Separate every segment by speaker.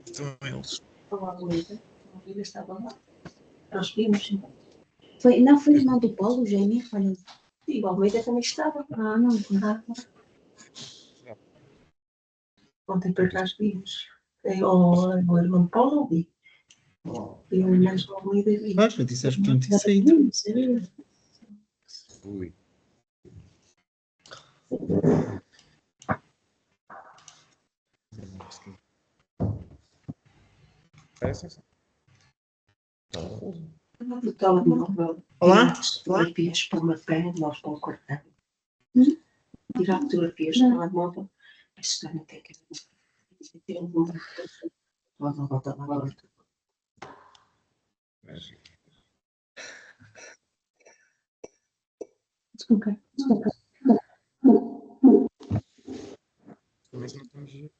Speaker 1: Estão eles.
Speaker 2: A Luísa estava lá. Nós vimos. Não foi irmã do Paulo, gêmeo? Olha. E o Almeida também estava. Ah, não. Ontem para trás vimos. O irmão do Paulo não vi. Vi um mais do Almeida e vi.
Speaker 1: Ah, já disseste que não tinha saído.
Speaker 3: Ui.
Speaker 2: Olá? Fotografias para uma fé, nós vamos cortar. Tirar fotografias para uma móvel. Isso também tem que ter um número. Volta lá. Desculpa.
Speaker 3: Mas não estamos.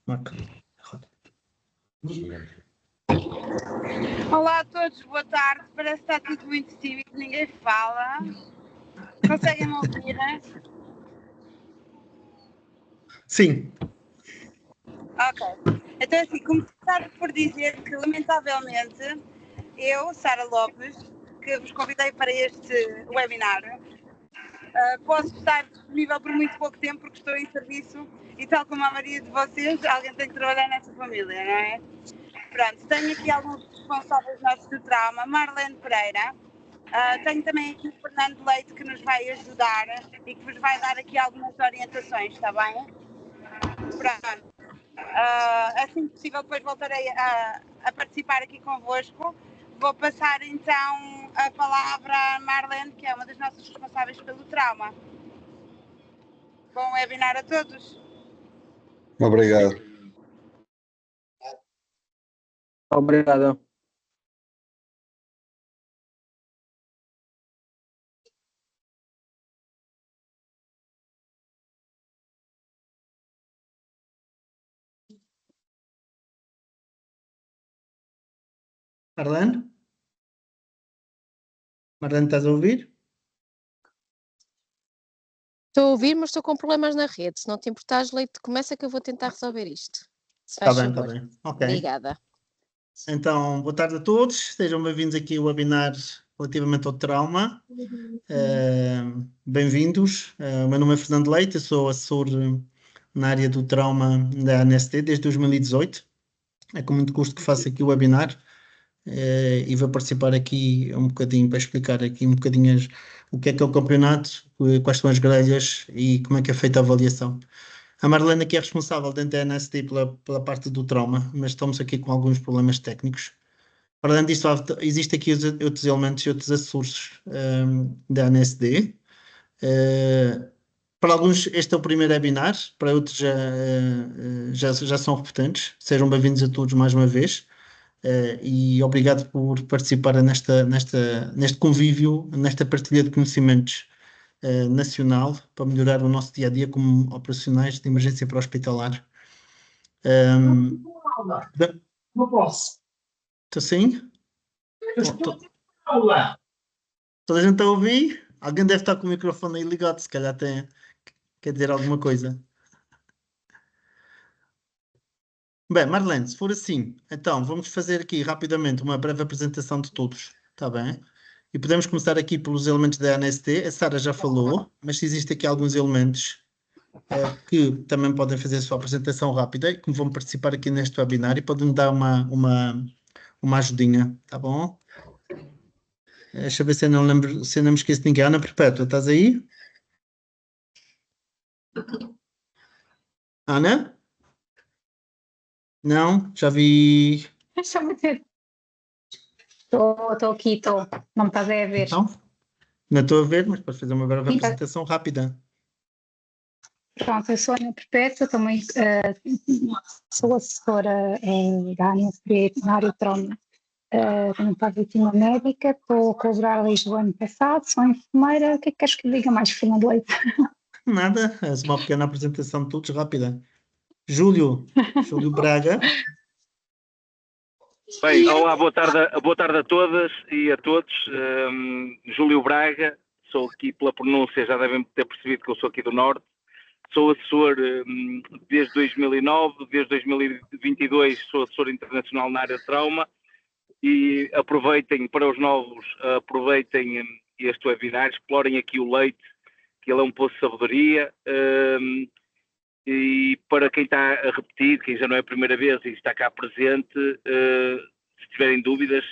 Speaker 1: Marca.
Speaker 4: Olá a todos, boa tarde. Parece que está tudo muito tímido, ninguém fala. Conseguem-me ouvir?
Speaker 1: Sim.
Speaker 4: Ok. Então, assim, começar por dizer que, lamentavelmente, eu, Sara Lopes, que vos convidei para este webinar, posso estar disponível por muito pouco tempo porque estou em serviço e, tal como a maioria de vocês, alguém tem que trabalhar nessa família, não é? Pronto, tenho aqui alguns responsáveis nossos do trauma, Marlene Pereira, tenho também aqui o Fernando Leite que nos vai ajudar e que vos vai dar aqui algumas orientações, está bem? Pronto. Assim que possível depois voltarei a participar aqui convosco. Vou passar então a palavra à Marlene, que é uma das nossas responsáveis pelo trauma. Bom webinar a todos.
Speaker 3: Obrigado.
Speaker 5: Obrigado.
Speaker 1: Marlene? Marlene, estás a ouvir?
Speaker 6: Estou a ouvir, mas estou com problemas na rede. Se não te importares, Leite, começa que eu vou tentar resolver isto. Se faz
Speaker 1: Está
Speaker 6: favor.
Speaker 1: bem. Ok.
Speaker 6: Obrigada.
Speaker 1: Então, boa tarde a todos. Sejam bem-vindos aqui ao webinar relativamente ao trauma. Bem-vindos. O meu nome é Fernando Leite, eu sou assessor na área do trauma da ANST desde 2018. É com muito gosto que faço aqui o webinar e vou participar aqui um bocadinho para explicar aqui um bocadinho o que é o campeonato, quais são as grelhas e como é que é feita a avaliação. A Marlene aqui é responsável dentro da ANST pela parte do trauma, mas estamos aqui com alguns problemas técnicos. Para além disso, existem aqui outros elementos e outros assessores da ANSD. Para alguns, este é o primeiro webinar, para outros já são repetentes. Sejam bem-vindos a todos mais uma vez e obrigado por participar neste convívio, nesta partilha de conhecimentos nacional para melhorar o nosso dia-a-dia como operacionais de emergência pré-hospitalar.
Speaker 2: Não posso.
Speaker 1: Estou sim? Toda a gente está a ouvir? Alguém deve estar com o microfone aí ligado, se calhar quer dizer alguma coisa. Bem, Marlene, se for assim, então vamos fazer aqui rapidamente uma breve apresentação de todos, está bem? E podemos começar aqui pelos elementos da ANST. A Sara já falou, mas existem aqui alguns elementos que também podem fazer a sua apresentação rápida e que vão participar aqui neste webinar e podem dar uma ajudinha, tá bom? Deixa eu ver se eu não lembro, se eu não me esqueço de ninguém. Ana Perpétua, estás aí? Ana? Não? Já vi.
Speaker 7: Estou aqui, estou. Não me estás a ver.
Speaker 1: Então, não estou a ver, mas podes fazer uma breve apresentação rápida.
Speaker 7: Pronto, eu sou Ana Perpétua, também sou assessora da ANSP na área de trauma. Tenho para a vítima médica, estou a colaborar desde o ano passado, sou enfermeira. O que é que queres que eu diga mais, Fernando Leite?
Speaker 1: Nada, é uma pequena apresentação de todos, rápida. Júlio Braga.
Speaker 8: Bem, olá, boa tarde a todas e a todos. Júlio Braga, sou aqui pela pronúncia, já devem ter percebido que eu sou aqui do Norte. Sou assessor desde 2009, desde 2022 sou assessor internacional na área de trauma e aproveitem, para os novos, aproveitem este webinar, explorem aqui o leite, que ele é um poço de sabedoria. E para quem está a repetir, quem já não é a primeira vez e está cá presente, se tiverem dúvidas,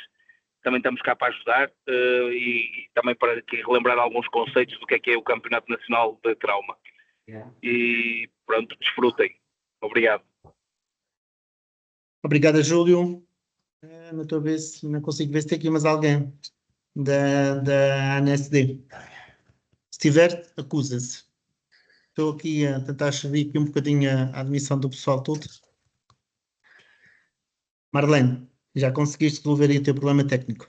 Speaker 8: também estamos cá para ajudar e também para relembrar alguns conceitos do que é o Campeonato Nacional de Trauma. E pronto, desfrutem. Obrigado.
Speaker 1: Obrigado, Júlio. Não estou a ver se não consigo ver se tem aqui mais alguém da ANSD. Se tiver, acusa-se. Estou aqui a tentar servir aqui um bocadinho a admissão do pessoal todo. Marlene, já conseguiste resolver aí o teu problema técnico?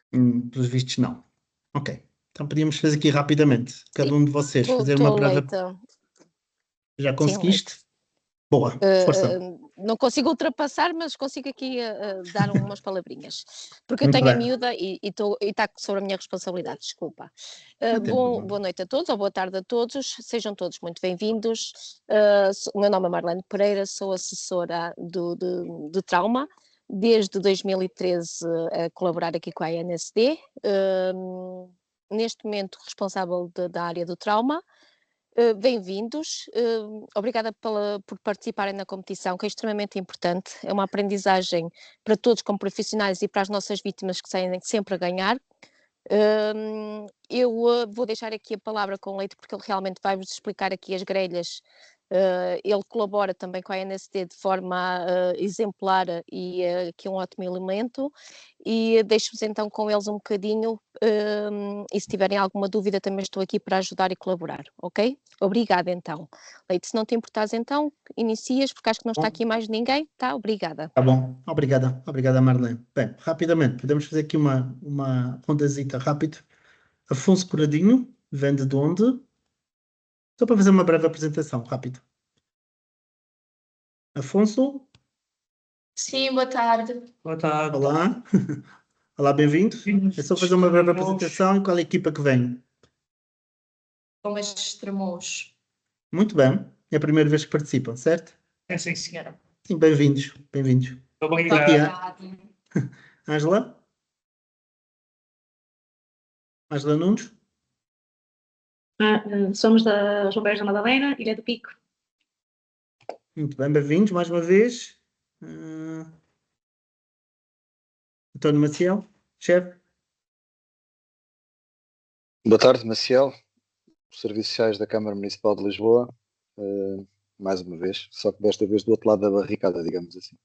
Speaker 1: Pelos vistos, não. Ok. Então podíamos fazer aqui rapidamente. Cada um de vocês fazer uma breve... Já conseguiste? Boa, força.
Speaker 6: Não consigo ultrapassar, mas consigo aqui dar umas palavrinhas. Porque eu
Speaker 1: Muito
Speaker 6: tenho a
Speaker 1: bem.
Speaker 6: miúda e está sobre a minha responsabilidade, desculpa. Boa noite a todos, ou boa tarde a todos, sejam todos muito bem-vindos. O meu nome é Marlene Pereira, sou assessora de trauma, desde 2013 a colaborar aqui com a ANSD. Neste momento responsável da área do trauma. Bem-vindos, obrigada por participarem na competição, que é extremamente importante, é uma aprendizagem para todos como profissionais e para as nossas vítimas que saem sempre a ganhar. Eu vou deixar aqui a palavra com o Leite, porque ele realmente vai-vos explicar aqui as grelhas. Ele colabora também com a ANSD de forma exemplar e aqui um ótimo elemento, e deixo-vos então com eles um bocadinho, e se tiverem alguma dúvida também estou aqui para ajudar e colaborar, ok? Obrigada então. Leite, se não te importares então, inicias, porque acho que não está aqui mais ninguém, tá? Obrigada.
Speaker 1: Tá bom, obrigada Marlene. Bem, rapidamente, podemos fazer aqui uma rondazita rápida. Afonso Corradinho, vem de onde? Só para fazer uma breve apresentação, rápido. Afonso?
Speaker 9: Sim, boa tarde.
Speaker 1: Boa tarde. Olá. Olá, bem-vindo. É só fazer uma breve apresentação e qual é a equipa que vem.
Speaker 9: Bombeiros de Estremoz.
Speaker 1: Muito bem. É a primeira vez que participam, certo?
Speaker 10: É sim, senhora.
Speaker 1: Sim, bem-vindos.
Speaker 10: Obrigado.
Speaker 1: Ângela? Ângela Nunes?
Speaker 11: Somos dos Bombeiros da Madalena, Ilha do Pico.
Speaker 1: Muito bem, bem-vindos mais uma vez. António Maciel, chefe.
Speaker 3: Boa tarde, Maciel, Serviços Sociais da Câmara Municipal de Lisboa, mais uma vez, só que desta vez do outro lado da barricada, digamos assim.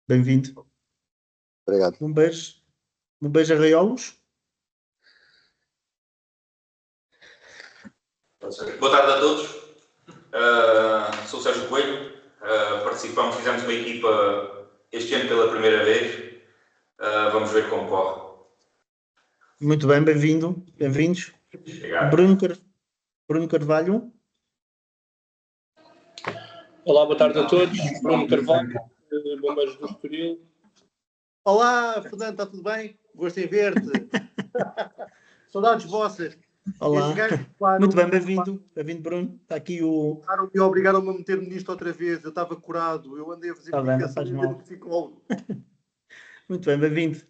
Speaker 1: Bem-vindo.
Speaker 3: Obrigado.
Speaker 1: Bombeiros Arraiolos.
Speaker 12: Boa tarde a todos, sou o Sérgio Coelho, fizemos uma equipa este ano pela primeira vez, vamos ver como corre.
Speaker 1: Muito bem, bem-vindos.
Speaker 12: Obrigado.
Speaker 1: Bruno Carvalho.
Speaker 10: Olá, boa tarde a todos. Bruno Carvalho, Bombeiros do Estoril.
Speaker 13: Olá, Fernando, está tudo bem? Gosto em ver-te. Saudades vossas.
Speaker 1: Olá. Muito bem, bem-vindo, Bruno. Está aqui o...
Speaker 13: Me obrigaram-me a meter-me nisto outra vez. Eu estava curado. Eu andei a fazer medicação no psicólogo.
Speaker 1: Muito bem, bem-vindo.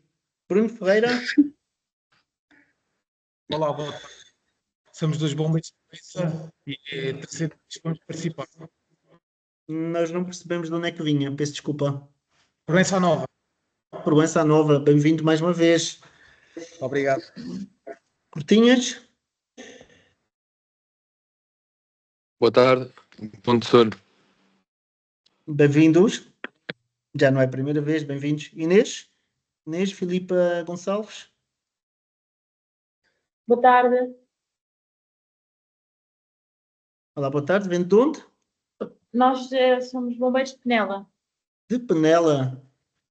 Speaker 1: Bruno Ferreira.
Speaker 10: Olá, boa tarde. Somos dos Bombeiros de Provença e é a terceira vez que vamos participar.
Speaker 1: Nós não percebemos de onde é que vinha, peço desculpa.
Speaker 10: Provença Nova.
Speaker 1: Provença Nova, bem-vindo mais uma vez.
Speaker 10: Obrigado.
Speaker 1: Cortinhas.
Speaker 14: Boa tarde, professor.
Speaker 1: Bem-vindos. Já não é a primeira vez, bem-vindos. Inês Filipa Gonçalves.
Speaker 11: Boa tarde.
Speaker 1: Olá, boa tarde. Vem de onde?
Speaker 11: Nós somos Bombeiros de Penela.
Speaker 1: De Penela.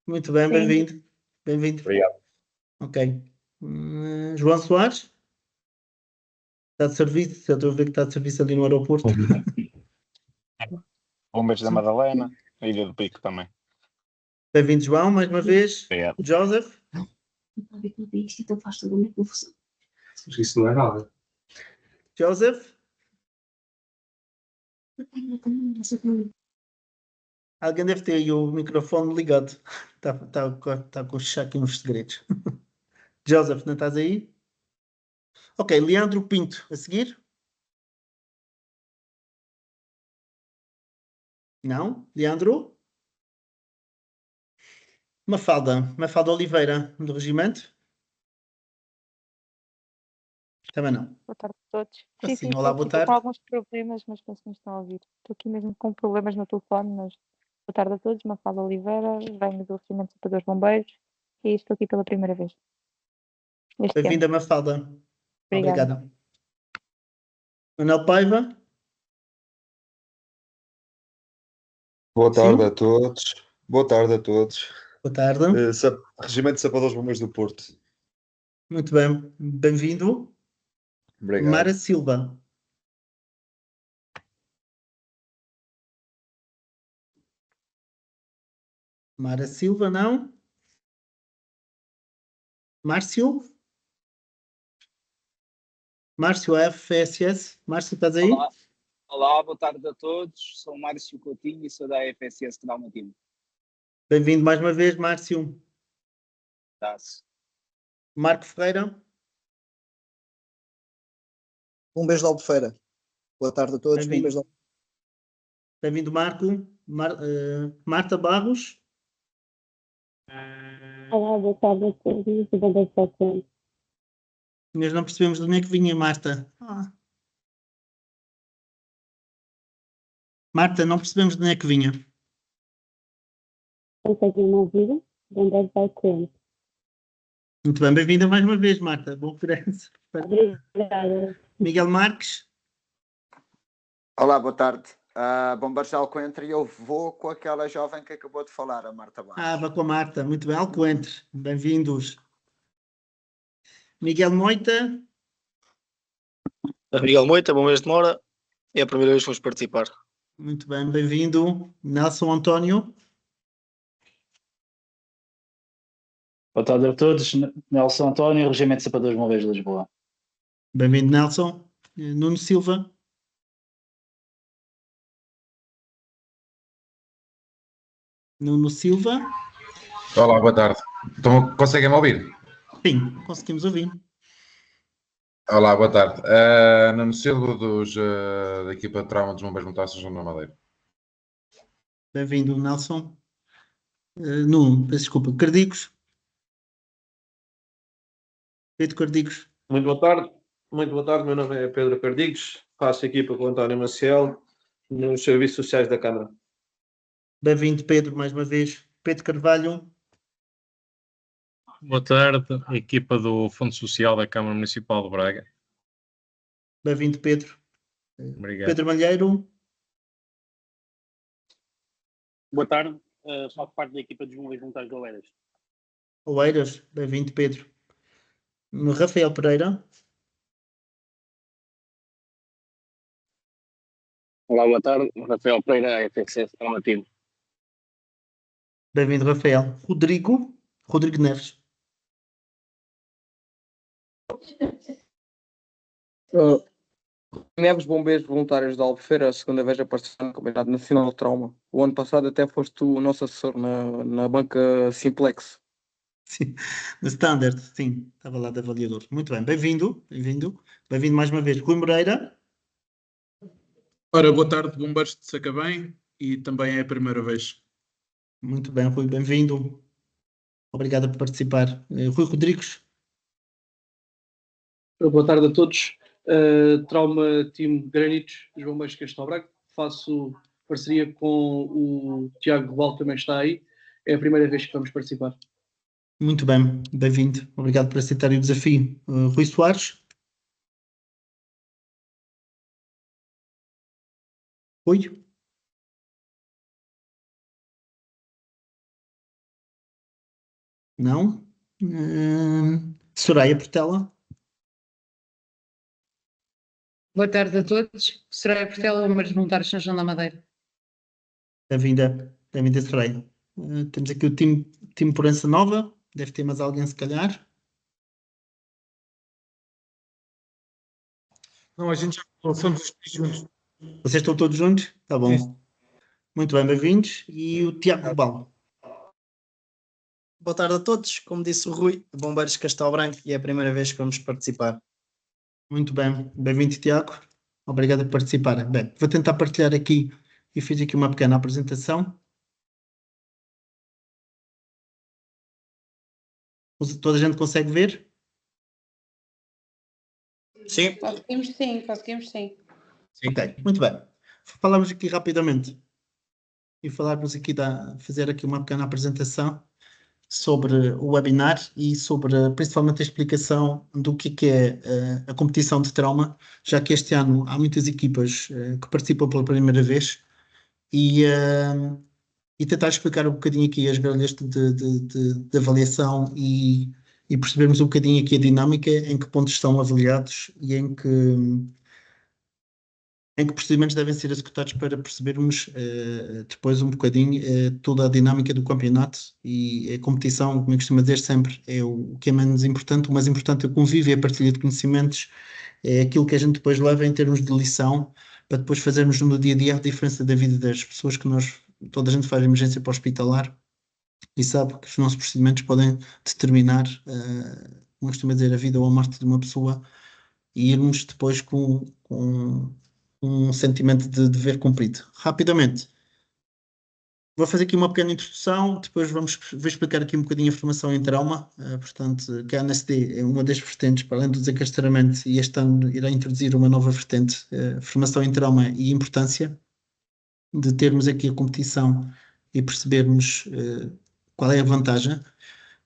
Speaker 1: Muito bem, bem-vindo. Bem-vindo.
Speaker 12: Obrigado.
Speaker 1: Ok. João Soares. Está de serviço, já estou a ver que está de serviço ali no aeroporto.
Speaker 15: Bombeiros da Madalena, a Ilha do Pico também.
Speaker 1: Bem-vindo, João, mais uma vez.
Speaker 15: Obrigado.
Speaker 1: Joseph.
Speaker 2: Está a ver tudo isto, então faz toda uma confusão.
Speaker 10: Mas isso não é nada.
Speaker 1: Joseph. Alguém deve ter aí o microfone ligado. Está com aqui uns segredos. Joseph, não estás aí? Ok, Leandro Pinto, a seguir? Não? Leandro? Mafalda Oliveira, do regimento? Também não.
Speaker 16: Boa tarde a todos.
Speaker 1: Assim,
Speaker 16: Sim,
Speaker 1: olá,
Speaker 16: estou
Speaker 1: boa
Speaker 16: aqui. Estou
Speaker 1: tarde.
Speaker 16: com alguns problemas, mas penso que me estão a ouvir. Estou aqui mesmo com problemas no telefone, mas boa tarde a todos. Mafalda Oliveira, venho do Regimento de Sapadores Bombeiros e estou aqui pela primeira vez. Este ano.
Speaker 1: Bem-vinda, Mafalda.
Speaker 16: Obrigada.
Speaker 1: Obrigado. Manuel Paiva?
Speaker 17: Boa tarde
Speaker 1: Sim?
Speaker 17: a todos. Boa tarde a todos.
Speaker 1: Boa tarde.
Speaker 17: Regimento de Sapadores Bombeiros do Porto.
Speaker 1: Muito bem. Bem-vindo.
Speaker 17: Obrigado.
Speaker 1: Mara Silva. Mara Silva, não? Márcio? Márcio, FSS. Márcio, estás aí?
Speaker 18: Olá. Olá, boa tarde a todos. Sou Márcio Coutinho e sou da FSS Trauma Team.
Speaker 1: Bem-vindo mais uma vez, Márcio.
Speaker 18: Tá-se.
Speaker 1: Marco Ferreira.
Speaker 19: Bombeiros de Albufeira. Boa tarde a todos. Bombeiros de Albufeira.
Speaker 1: Bem-vindo, Marco. Marta Barros.
Speaker 20: Olá, boa tarde a todos. Bombeiros de Albufeira.
Speaker 1: Nós não percebemos de onde é que vinha, Marta. Marta, não percebemos de onde é que vinha.
Speaker 20: Conseguem me ouvir? Bombeiros de Albufeira.
Speaker 1: Muito bem, bem-vinda mais uma vez, Marta. Bom regresso.
Speaker 20: Obrigada.
Speaker 1: Miguel Marques.
Speaker 21: Olá, boa tarde. Bombeiros de Alcoentre, e eu vou com aquela jovem que acabou de falar, a Marta Barros.
Speaker 1: Vá com a Marta. Muito bem, Alcoentre. Bem-vindos. Miguel Moita.
Speaker 22: Miguel Moita, Bombeiros de Mora. É a primeira vez que vamos participar.
Speaker 1: Muito bem, bem-vindo. Nelson António.
Speaker 23: Boa tarde a todos. Nelson António, Regimento de Sapadores Bombeiros de Lisboa.
Speaker 1: Bem-vindo, Nelson. Nuno Silva. Nuno Silva.
Speaker 24: Olá, boa tarde. Conseguem-me ouvir?
Speaker 1: Sim, conseguimos ouvir.
Speaker 24: Olá, boa tarde. Nuno Silva, da equipa de trauma dos Bombeiros Militares de São João da Madeira.
Speaker 1: Bem-vindo, Nelson. Nuno, peço desculpa. Cardicos. Pedro Cardicos.
Speaker 25: Muito boa tarde, meu nome é Pedro Cardigos, faço equipa com o António Maciel nos Serviços Sociais da Câmara.
Speaker 1: Bem-vindo, Pedro, mais uma vez. Pedro Carvalho.
Speaker 26: Boa tarde, equipa do Fundo Social da Câmara Municipal de Braga.
Speaker 1: Bem-vindo, Pedro.
Speaker 26: Obrigado.
Speaker 1: Pedro Malheiro.
Speaker 27: Boa tarde, faço parte da equipa dos Bombeiros Voluntários de Oeiras.
Speaker 1: Oeiras. Bem-vindo, Pedro. Rafael Pereira.
Speaker 27: Olá, boa tarde. Rafael Pereira, FSS Trauma Team.
Speaker 1: Bem-vindo, Rafael. Rodrigo Neves.
Speaker 5: Neves, Bombeiros Voluntários de Albufeira, a segunda vez a participar no Combinado Nacional de Trauma. O ano passado até foste o nosso assessor na banca Simplex.
Speaker 1: Sim, no Standard, sim, estava lá de avaliador. Muito bem, bem-vindo. Bem-vindo mais uma vez. Rui Moreira.
Speaker 10: Ora, boa tarde, Bombeiros de Sacabém, e também é a primeira vez.
Speaker 1: Muito bem, Rui, bem-vindo. Obrigado por participar. Rui Rodrigues.
Speaker 28: Boa tarde a todos. Trauma Team Granitos, dos Bombeiros de Castelo Branco. Faço parceria com o Tiago Rebal, também está aí. É a primeira vez que vamos participar.
Speaker 1: Muito bem, bem-vindo. Obrigado por aceitar o desafio. Rui Soares. Rui. Não. Soraya Portela.
Speaker 3: Boa tarde a todos. Soraya Portela, números voluntários São João da Madeira.
Speaker 1: Bem-vinda, Soraya. Temos aqui o time Porança Nova. Deve ter mais alguém, se calhar.
Speaker 10: Não, a gente já falou, somos os três juntos.
Speaker 1: Vocês estão todos juntos? Tá bom.
Speaker 10: Sim.
Speaker 1: Muito bem, bem-vindos. E o Tiago Rebalo.
Speaker 19: Boa tarde a todos. Como disse o Rui, Bombeiros de Castelo Branco, e é a primeira vez que vamos participar.
Speaker 1: Muito bem. Bem-vindo, Tiago. Obrigado por participar. Bem, vou tentar partilhar aqui e fiz aqui uma pequena apresentação. Toda a gente consegue ver?
Speaker 19: Sim.
Speaker 3: Conseguimos sim.
Speaker 1: Ok, muito bem. Falamos aqui rapidamente e fazer aqui uma pequena apresentação sobre o webinar e sobre principalmente a explicação do que é a competição de trauma, já que este ano há muitas equipas que participam pela primeira vez e tentar explicar um bocadinho aqui as grelhas de avaliação e percebermos um bocadinho aqui a dinâmica, em que pontos estão avaliados e em que procedimentos devem ser executados para percebermos depois um bocadinho toda a dinâmica do campeonato e a competição, como eu costumo dizer sempre, é o que é menos importante. O mais importante é o convívio e a partilha de conhecimentos, é aquilo que a gente depois leva em termos de lição, para depois fazermos no dia-a-dia a diferença da vida das pessoas que toda a gente faz emergência para-hospitalar e sabe que os nossos procedimentos podem determinar, como eu costumo dizer, a vida ou a morte de uma pessoa, e irmos depois com um sentimento de dever cumprido. Rapidamente, vou fazer aqui uma pequena introdução, depois vou explicar aqui um bocadinho a formação em trauma, portanto, que a ANSD é uma das vertentes, para além do desencastramento, e este ano irá introduzir uma nova vertente, formação em trauma e importância de termos aqui a competição e percebermos qual é a vantagem.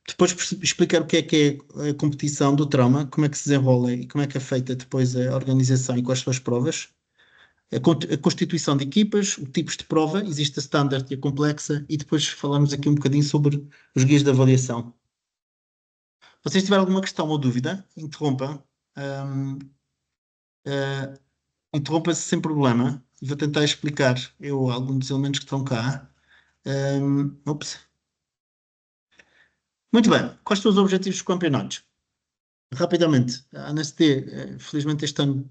Speaker 1: Depois explicar o que é a competição do trauma, como é que se desenrola e como é que é feita depois a organização e quais são as provas. A constituição de equipas, os tipos de prova, existe a standard e a complexa, e depois falamos aqui um bocadinho sobre os guias de avaliação. Se vocês tiverem alguma questão ou dúvida, interrompam. Interrompa-se sem problema. Vou tentar explicar alguns dos elementos que estão cá. Muito bem. Quais são os objetivos dos campeonatos? Rapidamente, a ANSD, felizmente este ano,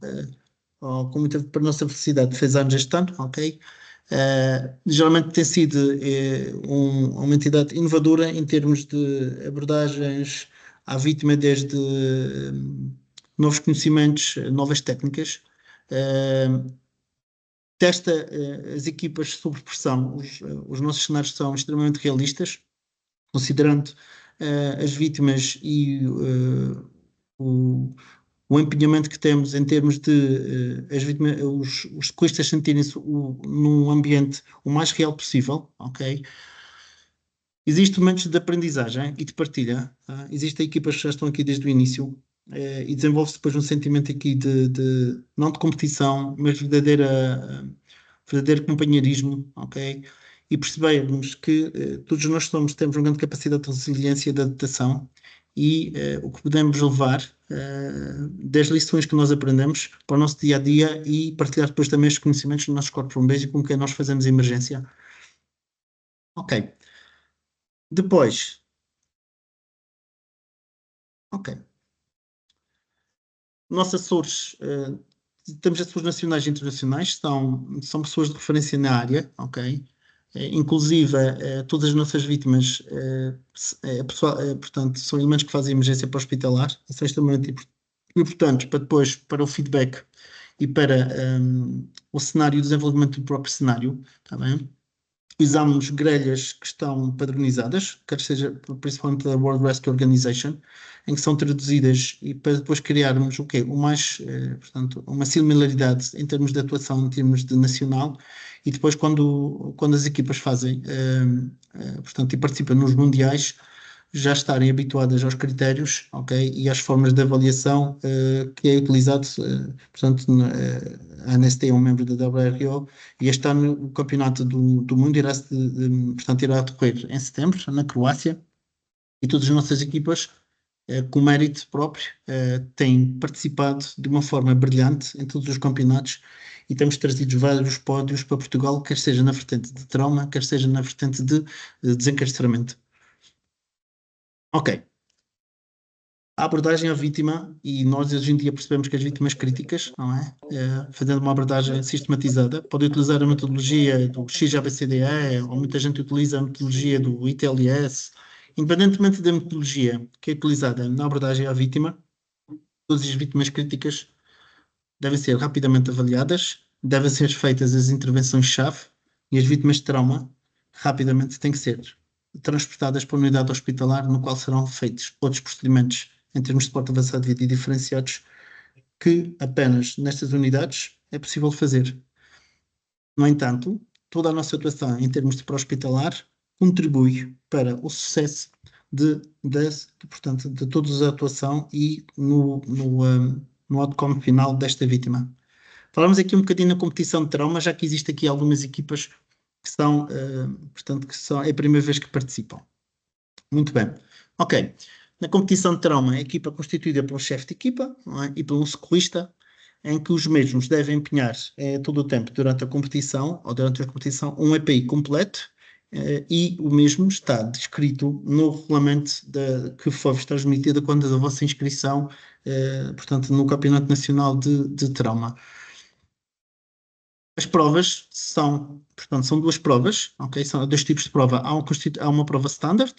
Speaker 1: com muita, para a nossa felicidade, fez anos este ano, ok? Geralmente tem sido uma entidade inovadora em termos de abordagens à vítima, desde novos conhecimentos, novas técnicas. Testa as equipas sob pressão. Os nossos cenários são extremamente realistas, considerando as vítimas e o empenhamento que temos em termos de as vítimas, os sequestros sentirem-se num ambiente o mais real possível, ok? Existem momentos de aprendizagem e de partilha. Existem equipas que já estão aqui desde o início e desenvolve-se depois um sentimento aqui não de competição, mas verdadeiro companheirismo, ok? E percebermos que todos nós temos uma grande capacidade de resiliência e de adaptação, e o que podemos levar das lições que nós aprendemos para o nosso dia-a-dia e partilhar depois também os conhecimentos dos nossos corpos bombeiros e com quem nós fazemos a emergência. Ok. Depois. Ok. Nossos Açores, temos Açores nacionais e internacionais, são pessoas de referência na área, ok? Inclusive, todas as nossas vítimas, portanto, são elementos que fazem emergência para-hospitalar, são extremamente importantes para o feedback e para o cenário, o desenvolvimento do próprio cenário, está bem? Usamos grelhas que estão padronizadas, quer seja principalmente da World Rescue Organization, em que são traduzidas e para depois criarmos portanto, uma similaridade em termos de atuação, em termos de nacional, e depois quando as equipas fazem, portanto, e participam nos mundiais, já estarem habituadas aos critérios, ok, e às formas de avaliação que é utilizado, portanto, a ANSD é um membro da WRO, e este ano o campeonato do mundo irá decorrer em setembro, na Croácia, e todas as nossas equipas com mérito próprio, tem participado de uma forma brilhante em todos os campeonatos e temos trazido vários pódios para Portugal, quer seja na vertente de trauma, quer seja na vertente de desencarceramento. Ok. A abordagem à vítima, e nós hoje em dia percebemos que as vítimas críticas, não é? Fazendo uma abordagem sistematizada, pode utilizar a metodologia do XABCDE, ou muita gente utiliza a metodologia do ITLS. Independentemente da metodologia que é utilizada na abordagem à vítima, todas as vítimas críticas devem ser rapidamente avaliadas, devem ser feitas as intervenções-chave, e as vítimas de trauma rapidamente têm que ser transportadas para a unidade hospitalar, no qual serão feitos outros procedimentos em termos de suporte avançado de vida e diferenciados, que apenas nestas unidades é possível fazer. No entanto, toda a nossa atuação em termos de pré-hospitalar contribui para o sucesso portanto, de toda a atuação e no outcome final desta vítima. Falamos aqui um bocadinho na competição de trauma, já que existe aqui algumas equipas que são, portanto, é a primeira vez que participam. Muito bem. Ok. Na competição de trauma, a equipa é constituída pelo chefe de equipa, não é? E por um socorrista, em que os mesmos devem empenhar todo o tempo durante a competição, ou durante a competição, um EPI completo, e o mesmo está descrito no regulamento que foi-vos transmitido quando da vossa inscrição, portanto, no Campeonato Nacional de Trauma. As provas são, portanto, são duas provas, ok? São dois tipos de prova. Há uma prova standard,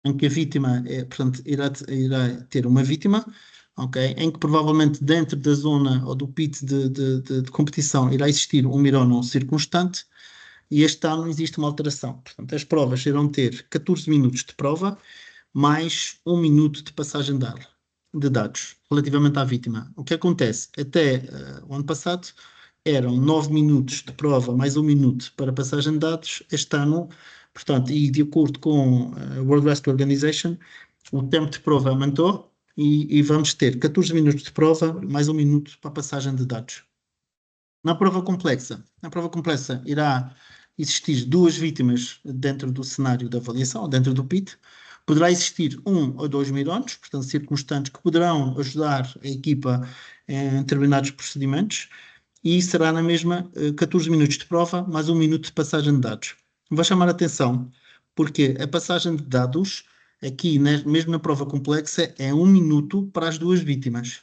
Speaker 1: em que a vítima, portanto, irá ter uma vítima, ok? Em que provavelmente dentro da zona ou do pit de competição irá existir um mirónomo circunstante, e este ano existe uma alteração. Portanto, as provas irão ter 14 minutos de prova, mais 1 minuto de passagem de dados, relativamente à vítima. O que acontece? Até o ano passado, eram 9 minutos de prova, mais 1 minuto para passagem de dados. Este ano, portanto, e de acordo com a World Wrestling Organization, o tempo de prova aumentou e vamos ter 14 minutos de prova, mais 1 minuto para passagem de dados. Na prova complexa irá existir 2 vítimas dentro do cenário de avaliação, dentro do PIT. Poderá existir 1 ou 2 mirónomos, portanto, circunstantes, que poderão ajudar a equipa em determinados procedimentos, e será na mesma 14 minutos de prova, mais 1 minuto de passagem de dados. Vou chamar a atenção, porque a passagem de dados, aqui, mesmo na prova complexa, é 1 minuto para as 2 vítimas.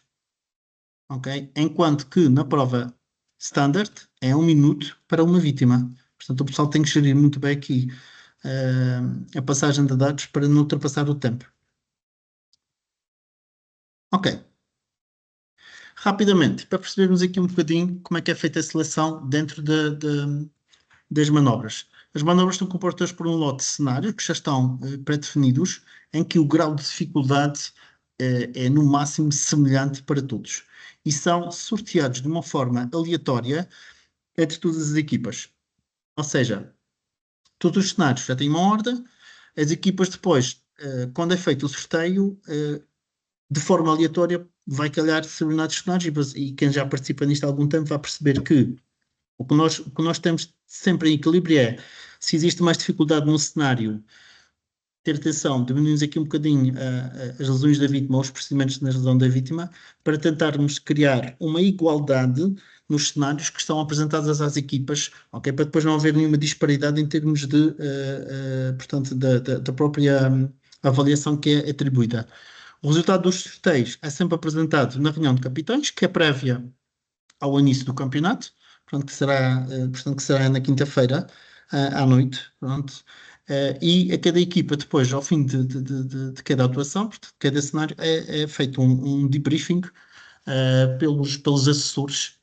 Speaker 1: Ok? Enquanto que na prova standard é 1 minuto para uma vítima. Portanto, o pessoal tem que gerir muito bem aqui a passagem de dados para não ultrapassar o tempo. Ok. Rapidamente, para percebermos aqui um bocadinho como é que é feita a seleção dentro das manobras. As manobras estão compostas por um lote de cenários que já estão pré-definidos, em que o grau de dificuldade é no máximo semelhante para todos. E são sorteados de uma forma aleatória entre todas as equipas. Ou seja, todos os cenários já têm uma ordem, as equipas depois, quando é feito o sorteio, de forma aleatória, vai calhar determinados cenários, e quem já participa nisto há algum tempo vai perceber que o que nós temos sempre em equilíbrio é, se existe mais dificuldade num cenário, ter atenção, diminuímos aqui um bocadinho as lesões da vítima ou os procedimentos na lesão da vítima, para tentarmos criar uma igualdade nos cenários que estão apresentados às equipas, ok? Para depois não haver nenhuma disparidade em termos de, portanto, da própria avaliação que é atribuída. O resultado dos sorteios é sempre apresentado na reunião de capitães, que é prévia ao início do campeonato, portanto, que será na quinta-feira à noite, pronto. E a cada equipa depois, ao fim de cada atuação, de cada cenário, é feito um debriefing pelos assessores,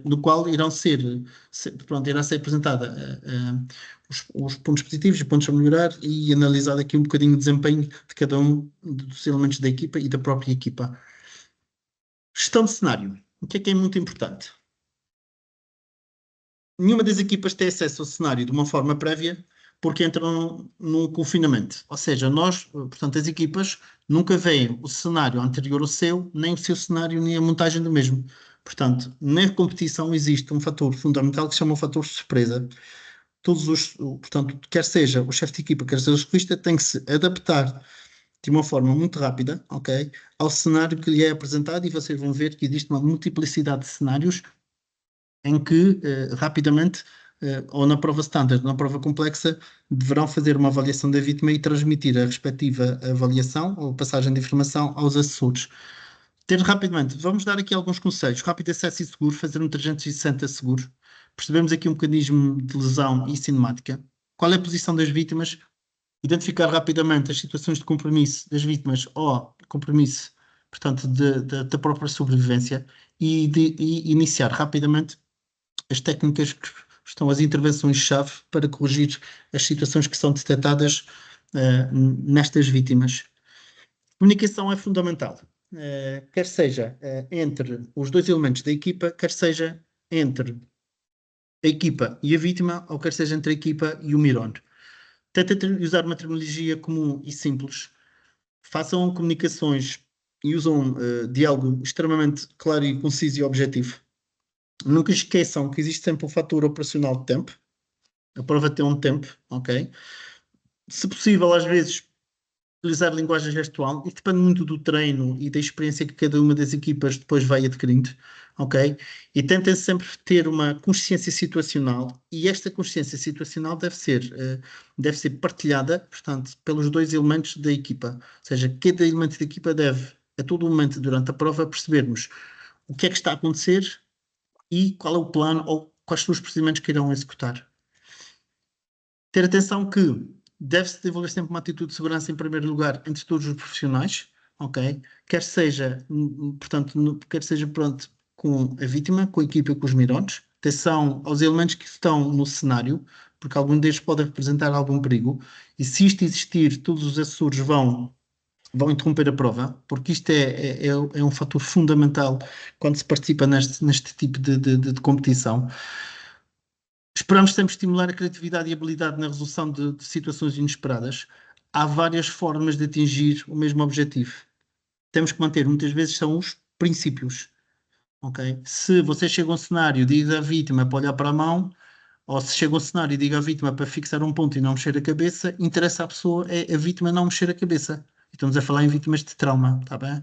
Speaker 1: no qual irá ser apresentada os pontos positivos e pontos a melhorar, e analisado aqui um bocadinho o desempenho de cada um dos elementos da equipa e da própria equipa. Gestão de cenário. O que é muito importante? Nenhuma das equipas tem acesso ao cenário de uma forma prévia, porque entram num confinamento. Ou seja, portanto, as equipas nunca veem o cenário anterior ao seu, nem o seu cenário, nem a montagem do mesmo. Portanto, na competição existe um fator fundamental que se chama o fator surpresa. Portanto, quer seja o chefe de equipa, quer seja o socorrista, tem que se adaptar de uma forma muito rápida, ok, ao cenário que lhe é apresentado, e vocês vão ver que existe uma multiplicidade de cenários em que rapidamente, ou na prova standard, na prova complexa, deverão fazer uma avaliação da vítima e transmitir a respectiva avaliação ou passagem de informação aos assessores. Rapidamente, vamos dar aqui alguns conselhos. Rápido acesso e seguro, fazer um 360 seguro. Percebemos aqui um mecanismo de lesão e cinemática. Qual é a posição das vítimas? Identificar rapidamente as situações de compromisso das vítimas ou compromisso, portanto, da própria sobrevivência e iniciar rapidamente as técnicas que estão, as intervenções-chave para corrigir as situações que são detectadas nestas vítimas. Comunicação é fundamental. Quer seja entre os dois elementos da equipa, quer seja entre a equipa e a vítima, ou quer seja entre a equipa e o Miron. Tentem usar uma terminologia comum e simples. Façam comunicações e usam diálogo extremamente claro e conciso e objetivo. Nunca esqueçam que existe sempre um fator operacional de tempo. A prova tem um tempo, ok? Se possível, às vezes, utilizar linguagem gestual. Isso depende muito do treino e da experiência que cada uma das equipas depois vai adquirindo, ok? E tentem sempre ter uma consciência situacional, e esta consciência situacional deve ser partilhada, portanto, pelos dois elementos da equipa. Ou seja, cada elemento da equipa deve, a todo momento durante a prova, percebermos o que é que está a acontecer e qual é o plano ou quais são os procedimentos que irão executar. Ter atenção que deve-se desenvolver sempre uma atitude de segurança em primeiro lugar entre todos os profissionais, ok? Quer seja, portanto, pronto, com a vítima, com a equipa e com os mirões. Atenção aos elementos que estão no cenário, porque algum deles pode representar algum perigo, e se isto existir, todos os assessores vão interromper a prova, porque isto é um fator fundamental quando se participa neste tipo de competição. Esperamos sempre estimular a criatividade e habilidade na resolução de situações inesperadas. Há várias formas de atingir o mesmo objetivo. Temos que manter, muitas vezes, são os princípios. Okay? Se você chega a um cenário e diz à vítima para olhar para a mão, ou se chega a um cenário e diga à vítima para fixar um ponto e não mexer a cabeça, interessa à pessoa é a vítima não mexer a cabeça. Estamos a falar em vítimas de trauma, está bem?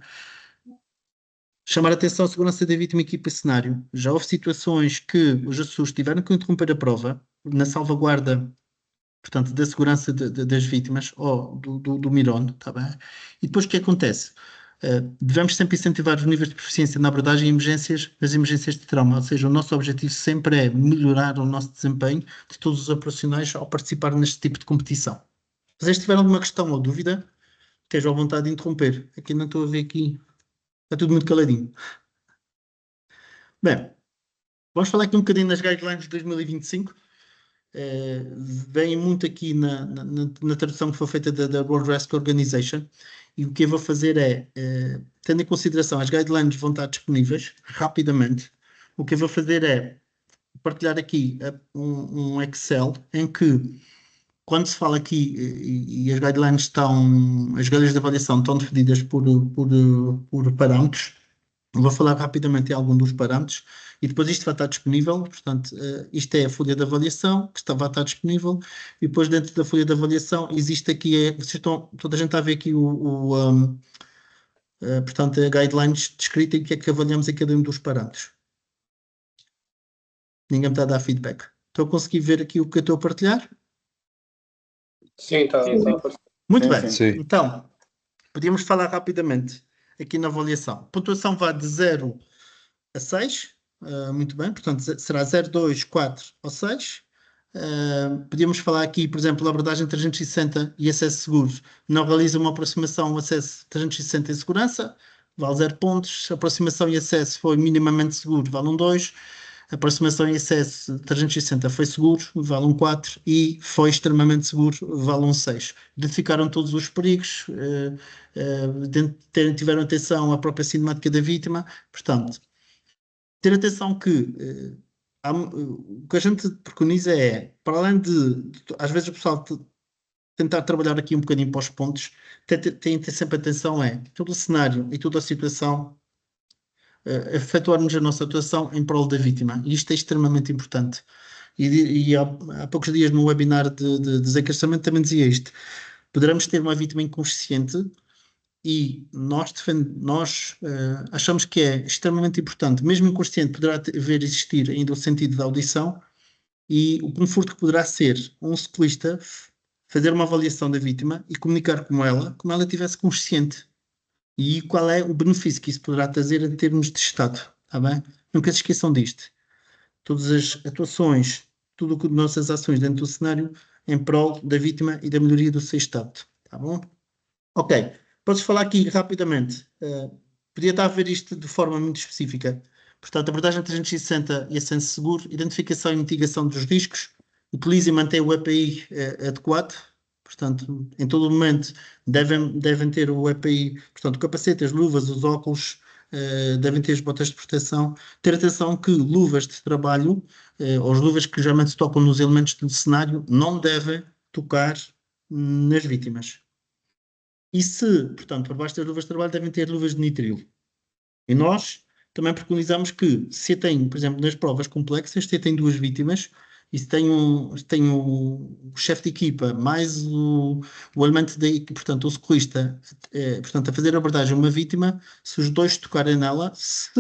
Speaker 1: Chamar a atenção à segurança da vítima, equipa e cenário. Já houve situações que os assessores tiveram que interromper a prova na salvaguarda, portanto, da segurança das vítimas ou do Miron, está bem? E depois o que acontece? Devemos sempre incentivar os níveis de proficiência na abordagem nas emergências de trauma, ou seja, o nosso objetivo sempre é melhorar o nosso desempenho de todos os operacionais ao participar neste tipo de competição. Se vocês tiverem alguma questão ou dúvida, estejam à vontade de interromper. Aqui não estou a ver aqui. Está tudo muito caladinho. Bem, vamos falar aqui um bocadinho das guidelines de 2025. Vem muito aqui na tradução que foi feita da World Rescue Organization, e o que eu vou fazer é, tendo em consideração as guidelines vão estar disponíveis rapidamente, o que eu vou fazer é partilhar aqui um Excel em que, quando se fala aqui, e as guidelines estão, as guidelines de avaliação estão definidas por parâmetros, vou falar rapidamente em algum dos parâmetros, e depois isto vai estar disponível, portanto, isto é a folha de avaliação, que vai estar disponível, e depois dentro da folha de avaliação existe aqui, toda a gente está a ver aqui portanto, a guidelines descrita e o que é que avaliamos em cada um dos parâmetros. Ninguém me está a dar feedback. Estou a conseguir ver aqui o que eu estou a partilhar?
Speaker 28: Sim, está.
Speaker 1: Muito bem.
Speaker 17: Sim.
Speaker 1: Então, podíamos falar rapidamente aqui na avaliação. A pontuação vai de 0 a 6. Muito bem, portanto será 0, 2, 4 ou 6. Podíamos falar aqui, por exemplo, a abordagem 360 e acesso seguro. Não realiza uma aproximação ou acesso 360 em segurança, vale 0 pontos. Aproximação e acesso foi minimamente seguro, vale 2. Aproximação e acesso 360 foi seguro, vale 4, e foi extremamente seguro, vale 6. Identificaram todos os perigos, tiveram atenção à própria cinemática da vítima, portanto, ter atenção que o que a gente preconiza é, para além às vezes o pessoal tentar trabalhar aqui um bocadinho para os pontos, tem que ter sempre atenção todo o cenário e toda a situação, efetuarmos a nossa atuação em prol da vítima. E isto é extremamente importante. E há poucos dias no webinar de desencarceramento também dizia isto. Poderemos ter uma vítima inconsciente e nós achamos que é extremamente importante, mesmo inconsciente, poderá existir ainda o sentido da audição e o conforto que poderá ser um ciclista fazer uma avaliação da vítima e comunicar com ela como ela estivesse consciente e qual é o benefício que isso poderá trazer em termos de estado, está bem? Nunca se esqueçam disto. Todas as atuações, tudo o que nossas ações dentro do cenário em prol da vítima e da melhoria do seu estado, tá bom? Ok, podes falar aqui rapidamente. Podia estar a ver isto de forma muito específica. Portanto, abordagem 360 e ascenso seguro, identificação e mitigação dos riscos, utiliza e mantém o EPI adequado. Portanto, em todo o momento devem ter o EPI, portanto, o capacete, as luvas, os óculos, devem ter as botas de proteção. Ter atenção que luvas de trabalho, ou as luvas que geralmente se tocam nos elementos do cenário, não devem tocar nas vítimas. E se, portanto, por baixo das luvas de trabalho devem ter luvas de nitrilo. E nós também preconizamos que, se tem, por exemplo, nas provas complexas, se tem duas vítimas, e se tem o chefe de equipa, mais o elemento da equipa, portanto, o socorrista, portanto, a fazer a abordagem a uma vítima, se os dois tocarem nela, se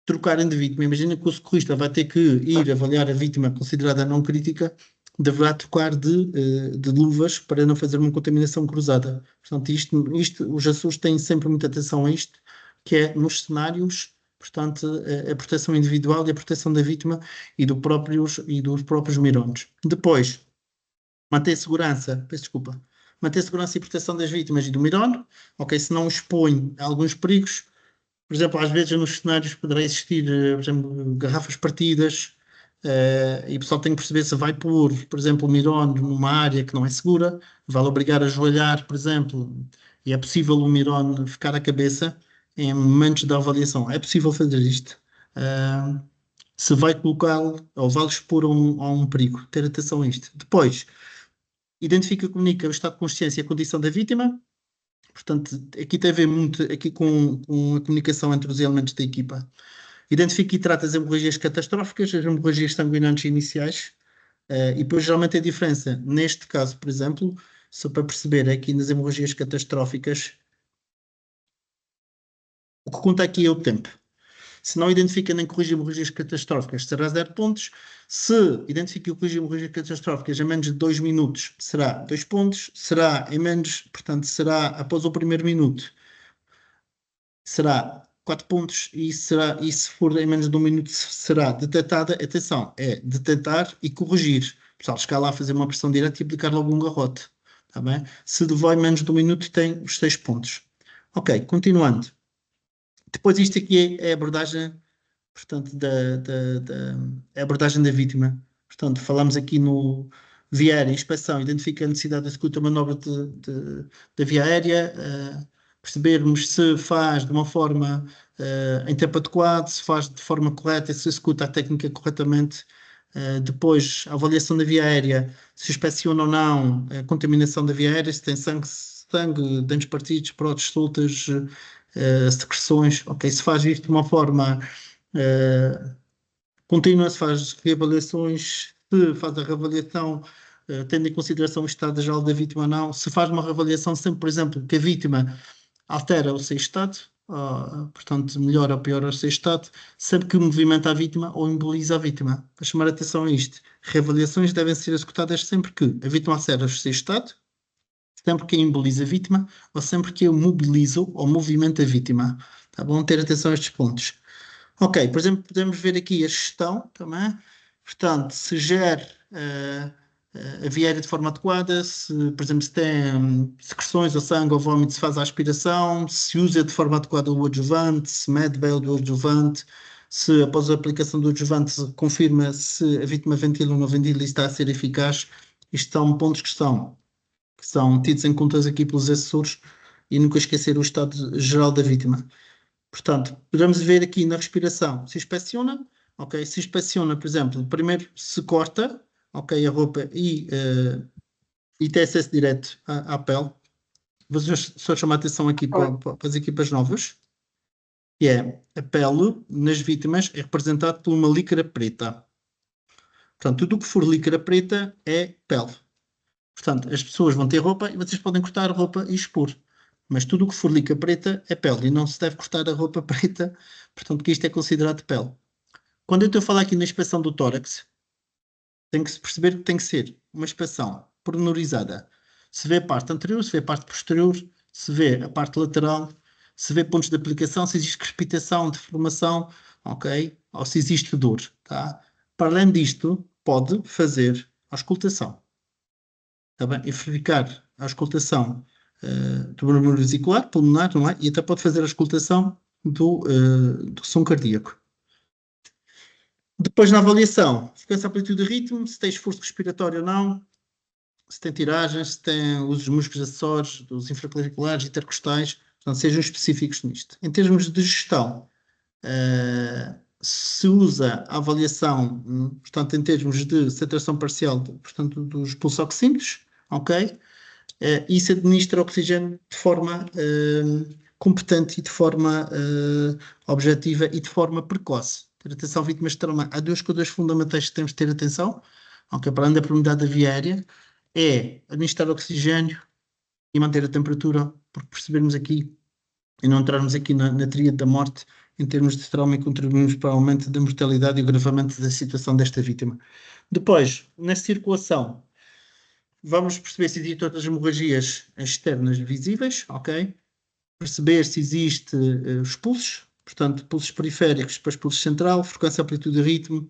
Speaker 1: trocarem de vítima, imagina que o socorrista vai ter que ir avaliar a vítima considerada não crítica, deverá trocar de luvas para não fazer uma contaminação cruzada. Portanto, os Açores têm sempre muita atenção a isto, que é nos cenários, portanto, a proteção individual e a proteção da vítima e dos próprios mirones. Depois, manter segurança e proteção das vítimas e do mirone, ok, se não expõe a alguns perigos. Por exemplo, às vezes nos cenários poderá existir, por exemplo, garrafas partidas, e o pessoal tem que perceber se vai pôr, por exemplo, o mirone numa área que não é segura, vai obrigar a ajoelhar, por exemplo, e é possível o mirone ficar à cabeça em momentos da avaliação. É possível fazer isto. Se vai colocá-lo ou vai expor a um perigo. Ter atenção a isto. Depois, identifica e comunica o estado de consciência e a condição da vítima. Portanto, aqui tem a ver muito aqui com a comunicação entre os elementos da equipa. Identifica e trata as hemorragias catastróficas, as hemorragias sanguinantes iniciais, e depois geralmente a diferença, neste caso, por exemplo, só para perceber, é que nas hemorragias catastróficas, o que conta aqui é o tempo. Se não identifica nem corrige hemorragias catastróficas, será 0 pontos. Se identifica e corrige hemorragias catastróficas em menos de 2 minutos, será 2 pontos. Será em menos, portanto, será após o primeiro minuto, será 4 pontos. E se for em menos de 1 minuto, será detectada. Atenção, é detectar e corrigir. O pessoal chegar lá a fazer uma pressão direta e aplicar logo um garrote. Tá bem? Se devolve menos de 1 minuto, tem os 6 pontos. Ok, continuando. Depois isto aqui é a abordagem, portanto, a abordagem da vítima. Portanto, falamos aqui no via aérea, inspeção, identifica a necessidade de executar a manobra da via aérea, percebermos se faz de uma forma em tempo adequado, se faz de forma correta, se executa a técnica corretamente. Depois, a avaliação da via aérea, se inspeciona ou não a contaminação da via aérea, se tem sangue, dentes partidos, próteses soltas, secreções, ok, se faz isto de uma forma contínua, se faz reavaliações, se faz a reavaliação tendo em consideração o estado geral da vítima ou não, se faz uma reavaliação sempre, por exemplo, que a vítima altera o seu estado, portanto, melhora ou piora o seu estado, sempre que movimenta a vítima ou imobiliza a vítima. Para chamar a atenção a isto, reavaliações devem ser executadas sempre que a vítima altera o seu estado, sempre que eu imobilizo a vítima ou sempre que eu mobilizo ou movimento a vítima. Tá bom? Ter atenção a estes pontos. Ok, por exemplo, podemos ver aqui a gestão também. Portanto, se gera a via aérea de forma adequada, se, por exemplo, se tem secreções ou sangue ou vômito, se faz a aspiração, se usa de forma adequada o adjuvante, se mede bem o adjuvante, se após a aplicação do adjuvante se confirma se a vítima ventila ou não ventila e está a ser eficaz. Isto são pontos que são tidos em conta aqui pelos assessores e nunca esquecer o estado geral da vítima. Portanto, podemos ver aqui na respiração, se inspeciona, ok? Se inspeciona, por exemplo, primeiro se corta, ok, a roupa e tem acesso direto à pele. Vou só chamar a atenção aqui para as equipas novas, que é a pele nas vítimas é representada por uma líquora preta. Portanto, tudo o que for líquora preta é pele. Portanto, as pessoas vão ter roupa e vocês podem cortar a roupa e expor. mas tudo o que for lica preta é pele e não se deve cortar a roupa preta, portanto que isto é considerado pele. Quando eu estou a falar aqui na inspeção do tórax, tem que se perceber que tem que ser uma inspeção pormenorizada. Se vê a parte anterior, se vê a parte posterior, se vê a parte lateral, se vê pontos de aplicação, se existe crepitação, deformação, ok? Ou se existe dor, tá? Para além disto, pode fazer a auscultação, tá bem? E verificar a auscultação do murmúrio vesicular, pulmonar, não é? E até pode fazer a auscultação do som cardíaco. Depois, na avaliação, frequência, amplitude e ritmo, se tem esforço respiratório ou não, se tem tiragens, se tem os músculos acessórios, dos infraclaviculares, intercostais, portanto, sejam específicos nisto. Em termos de gestão, se usa a avaliação, portanto, em termos de saturação parcial, portanto, dos pulsoxímetros, ok? E se administra oxigênio de forma competente e de forma objetiva e de forma precoce. Ter atenção, vítimas de trauma. Há duas coisas fundamentais que temos de ter atenção, ok? Para além da permeabilidade da via aérea, é administrar oxigênio e manter a temperatura, porque percebermos aqui e não entrarmos aqui na tríade da morte em termos de trauma e contribuirmos para o aumento da mortalidade e o agravamento da situação desta vítima. Depois, na circulação, vamos perceber se existem outras hemorragias externas visíveis, ok? Perceber se existe os pulsos, portanto, pulsos periféricos, depois pulso central, frequência, amplitude e ritmo,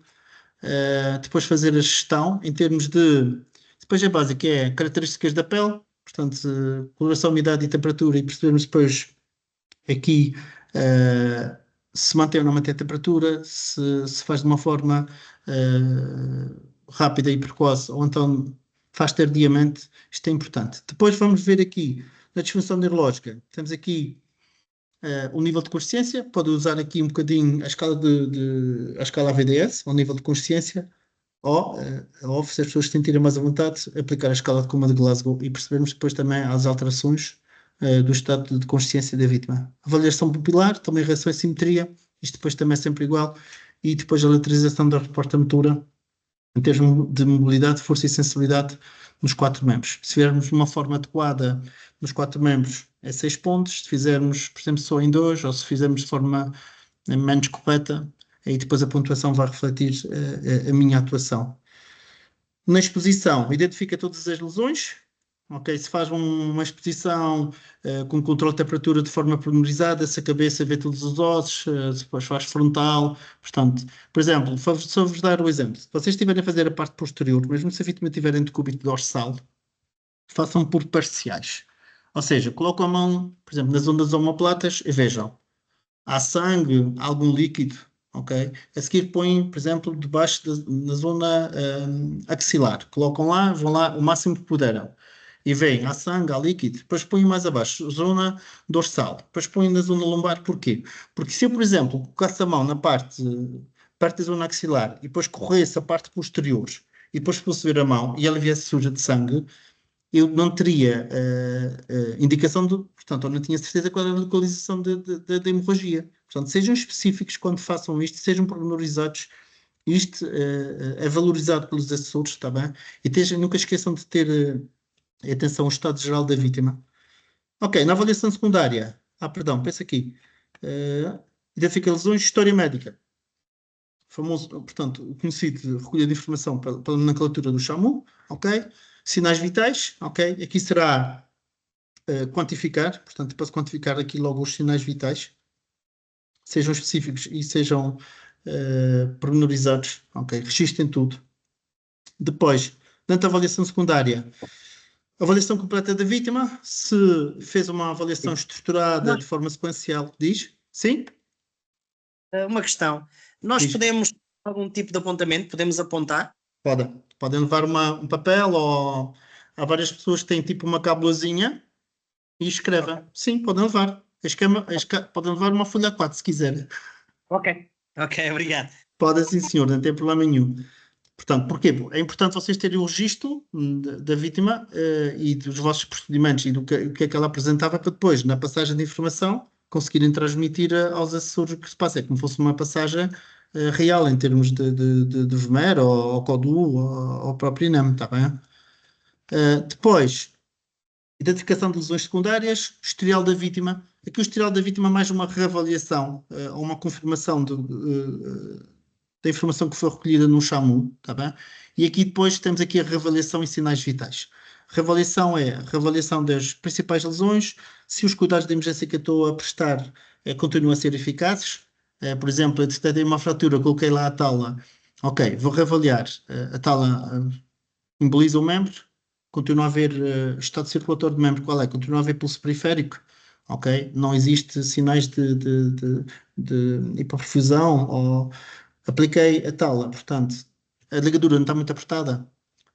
Speaker 1: depois fazer a gestão em termos de... Depois é básico, é características da pele, portanto, coloração, umidade e temperatura, e percebermos depois aqui se mantém ou não mantém a temperatura, se faz de uma forma rápida e precoce, ou então faz tardiamente, isto é importante. Depois vamos ver aqui, na disfunção neurológica, temos aqui o nível de consciência, pode usar aqui um bocadinho a escala a escala AVDS, ao nível de consciência, ou se as pessoas se sentirem mais à vontade, aplicar a escala de Coma de Glasgow e percebermos depois também as alterações do estado de consciência da vítima. Avaliação pupilar, também reação e simetria, isto depois também é sempre igual, e depois a lateralização da resposta motora, em termos de mobilidade, força e sensibilidade nos 4 membros. Se fizermos de uma forma adequada nos 4 membros, é 6 pontos. Se fizermos, por exemplo, só em 2, ou se fizermos de forma menos correta, aí depois a pontuação vai refletir a minha atuação. Na exposição, identifica todas as lesões. Ok, se faz uma exposição com controle de temperatura de forma pormenorizada, se a cabeça vê todos os ossos, depois faz frontal, portanto, por exemplo, só vos dar o exemplo, se vocês estiverem a fazer a parte posterior, mesmo se a vítima estiver em decúbito dorsal, façam por parciais, ou seja, colocam a mão, por exemplo, nas ondas omoplatas e vejam, há sangue, há algum líquido, ok? A seguir põem, por exemplo, debaixo na zona axilar, colocam lá, vão lá o máximo que puderam. E veem, há sangue, há líquido, depois põem mais abaixo, zona dorsal, depois põem na zona lombar, porquê? Porque se eu, por exemplo, colocasse a mão na parte, perto da zona axilar, e depois corresse a parte posterior, e depois fosse ver a mão, e ela viesse suja de sangue, eu não teria indicação portanto, eu não tinha certeza qual era a localização da hemorragia. Portanto, sejam específicos quando façam isto, sejam pormenorizados. Isto é valorizado pelos assessores, está bem? E nunca esqueçam de ter... atenção ao estado geral da vítima. Ok, na avaliação secundária. Perdão, pensa aqui. Identifica lesões, história médica. Famoso, portanto, o conhecido recolha de informação pela nomenclatura do SAMU. Ok. Sinais vitais. Ok. Aqui será quantificar. Portanto, para se quantificar aqui logo os sinais vitais. Sejam específicos e sejam pormenorizados. Ok. Registrem tudo. Depois, durante a avaliação secundária, avaliação completa da vítima, se fez uma avaliação estruturada de forma sequencial, diz? Sim?
Speaker 19: Uma questão. Nós podemos, algum tipo de apontamento, podemos apontar?
Speaker 1: Podem levar um papel, ou há várias pessoas que têm tipo uma cabulazinha e escrevem. Okay. Sim, podem levar. Podem levar uma folha A4 se quiserem.
Speaker 19: Ok, obrigado.
Speaker 1: Podem sim, senhor, não tem problema nenhum. Portanto, porquê? É importante vocês terem o registro da vítima e dos vossos procedimentos e do que é que ela apresentava, para depois, na passagem de informação, conseguirem transmitir aos assessores o que se passa. É como se fosse uma passagem real em termos de VMER ou CODU ou próprio INEM, está bem? Depois, Identificação de lesões secundárias, historial da vítima. Aqui o historial da vítima é mais uma reavaliação ou uma confirmação da informação que foi recolhida no SAMU, tá bem? E aqui depois temos aqui a reavaliação em sinais vitais. Reavaliação é a reavaliação das principais lesões, se os cuidados de emergência que eu estou a prestar continuam a ser eficazes. Por exemplo, eu detectei uma fratura, coloquei lá a tala. Ok, vou reavaliar. A tala emboliza o membro, continua a haver estado circulatório do membro, qual é? Continua a haver pulso periférico, ok? Não existe sinais de hipoperfusão, ou apliquei a tala, portanto, a ligadura não está muito apertada,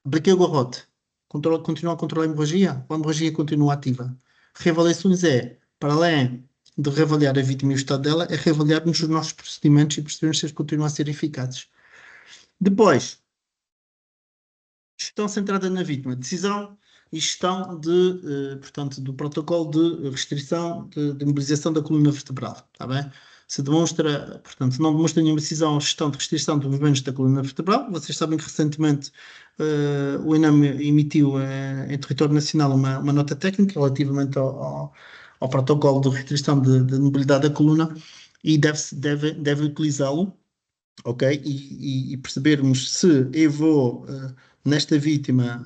Speaker 1: apliquei o garrote, continua a controlar a hemorragia continua ativa. Reavaliações para além de reavaliar a vítima e o estado dela, é reavaliar-nos os nossos procedimentos e percebermos se eles continuam a ser eficazes. Depois, gestão centrada na vítima, decisão e gestão portanto, do protocolo de restrição de mobilização da coluna vertebral, está bem? Se demonstra, portanto, não demonstra nenhuma decisão ou gestão de restrição dos movimentos da coluna vertebral. Vocês sabem que recentemente o INAM emitiu em território nacional uma nota técnica relativamente ao protocolo de restrição de mobilidade da coluna e deve utilizá-lo, ok? E percebermos se eu vou, nesta vítima,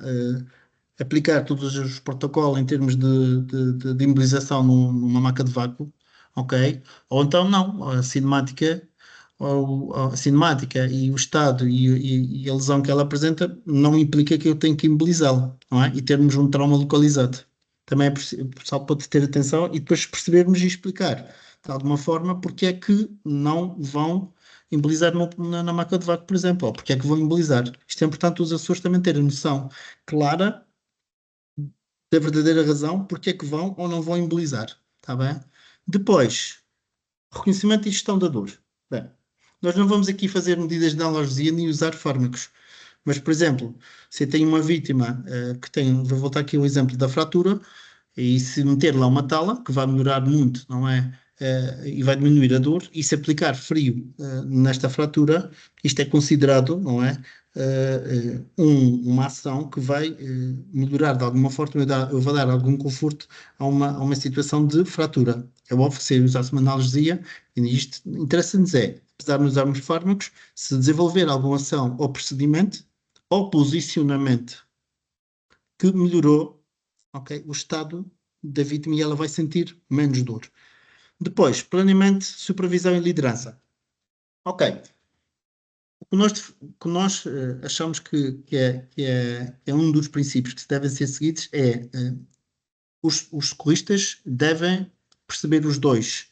Speaker 1: aplicar todos os protocolos em termos de imobilização numa maca de vácuo, ok? Ou então não, a cinemática e o estado e a lesão que ela apresenta não implica que eu tenho que imobilizá-la, não é? E termos um trauma localizado. Também o pessoal pode ter atenção e depois percebermos e explicar de alguma forma porque é que não vão imobilizar na maca de vácuo, por exemplo, ou porque é que vão imobilizar. Isto é importante os assessores também terem noção clara da verdadeira razão porque é que vão ou não vão imobilizar, está bem? Depois, reconhecimento e gestão da dor. Bem, nós não vamos aqui fazer medidas de analgesia nem usar fármacos, mas, por exemplo, se eu tenho uma vítima que tem, vou voltar aqui ao exemplo da fratura, e se meter lá uma tala, que vai melhorar muito, não é? E vai diminuir a dor, e se aplicar frio nesta fratura, isto é considerado, não é? Uma ação que vai melhorar de alguma forma, eu vou dar algum conforto a uma situação de fratura. É óbvio que se eu usasse uma analgesia, e isto interessa-nos apesar de usarmos fármacos, se desenvolver alguma ação ou procedimento ou posicionamento que melhorou, okay, o estado da vítima e ela vai sentir menos dor. Depois, planeamento, supervisão e liderança. Ok. O que nós achamos que é um dos princípios que devem ser seguidos é os socorristas devem perceber os dois.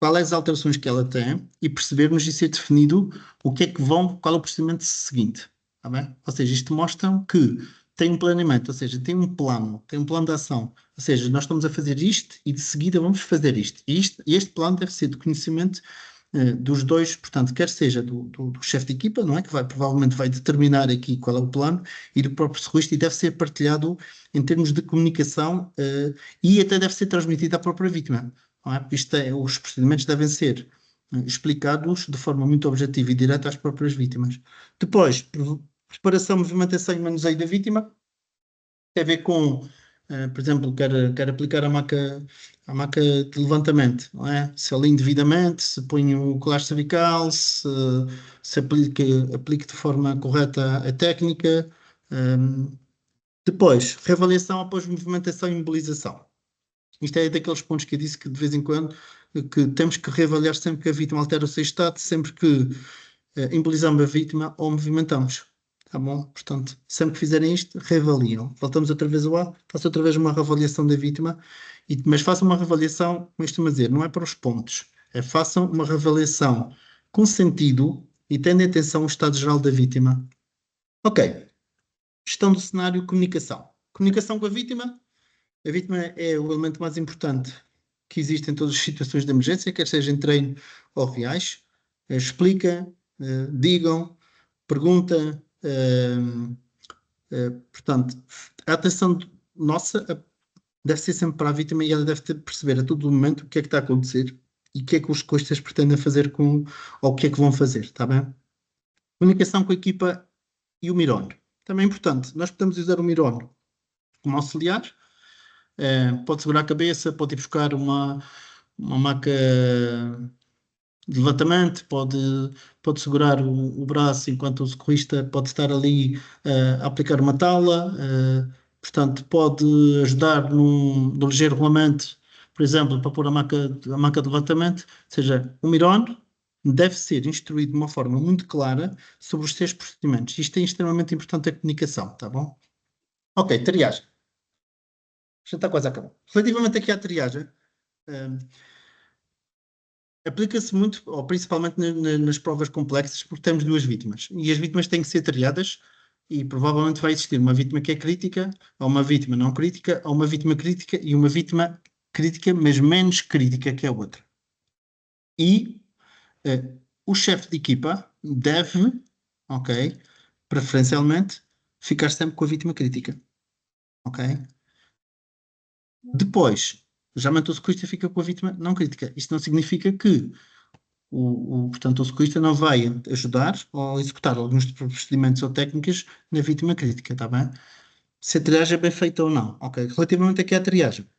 Speaker 1: Quais as alterações que ela tem e percebermos e ser definido qual é o procedimento seguinte. Tá bem? Ou seja, isto mostra que tem um planeamento, ou seja, tem um plano de ação. Ou seja, nós estamos a fazer isto e de seguida vamos fazer isto. E este plano deve ser de conhecimento dos dois, portanto, quer seja do chefe de equipa, não é? Que provavelmente vai determinar aqui qual é o plano, e do próprio socorrista, e deve ser partilhado em termos de comunicação e até deve ser transmitido à própria vítima. Não é? Os procedimentos devem ser explicados de forma muito objetiva e direta às próprias vítimas. Depois, preparação, movimentação e manuseio da vítima, tem a ver com, por exemplo, quer aplicar a maca de levantamento, não é? Se alinho devidamente, se ponho o colar cervical, se aplique de forma correta a técnica. Depois, reavaliação após movimentação e imobilização. Isto é daqueles pontos que eu disse que de vez em quando que temos que reavaliar sempre que a vítima altera o seu estado, sempre que imobilizamos a vítima ou movimentamos. Tá bom? Portanto, sempre que fizerem isto, reavaliam. Voltamos outra vez ao A, façam outra vez uma reavaliação da vítima, mas façam uma reavaliação, como estou a dizer, não é para os pontos, façam uma reavaliação com sentido e tendo em atenção o estado geral da vítima. Ok. Gestão do cenário, comunicação. Comunicação com a vítima. A vítima é o elemento mais importante que existe em todas as situações de emergência, quer seja em treino ou reais. Explica, digam, pergunta. Portanto, a atenção nossa deve ser sempre para a vítima e ela deve perceber a todo momento o que é que está a acontecer e o que é que os socorristas pretendem fazer ou o que é que vão fazer, está bem? Comunicação com a equipa e o mirónio. Também é importante, nós podemos usar o mirónio como auxiliar Pode segurar a cabeça, pode ir buscar uma maca de levantamento, pode segurar o braço enquanto o socorrista pode estar ali a aplicar uma tala, portanto, pode ajudar num ligeiro rolamento, por exemplo, para pôr a maca de levantamento. Ou seja, o Miron deve ser instruído de uma forma muito clara sobre os seus procedimentos. Isto é extremamente importante a comunicação, tá bom? Ok, triagem. Já está quase a acabar. Relativamente aqui à triagem, aplica-se muito, ou principalmente nas provas complexas, porque temos duas vítimas. E as vítimas têm que ser triadas e provavelmente vai existir uma vítima que é crítica, ou uma vítima não crítica, ou uma vítima crítica e uma vítima crítica, mas menos crítica que a outra. E o chefe de equipa deve, ok, preferencialmente, ficar sempre com a vítima crítica. Ok? Depois, geralmente o socorrista fica com a vítima não crítica. Isto não significa que portanto, o socorrista não vai ajudar ou executar alguns procedimentos ou técnicas na vítima crítica, está bem? Se a triagem é bem feita ou não. Ok? Relativamente aqui à triagem.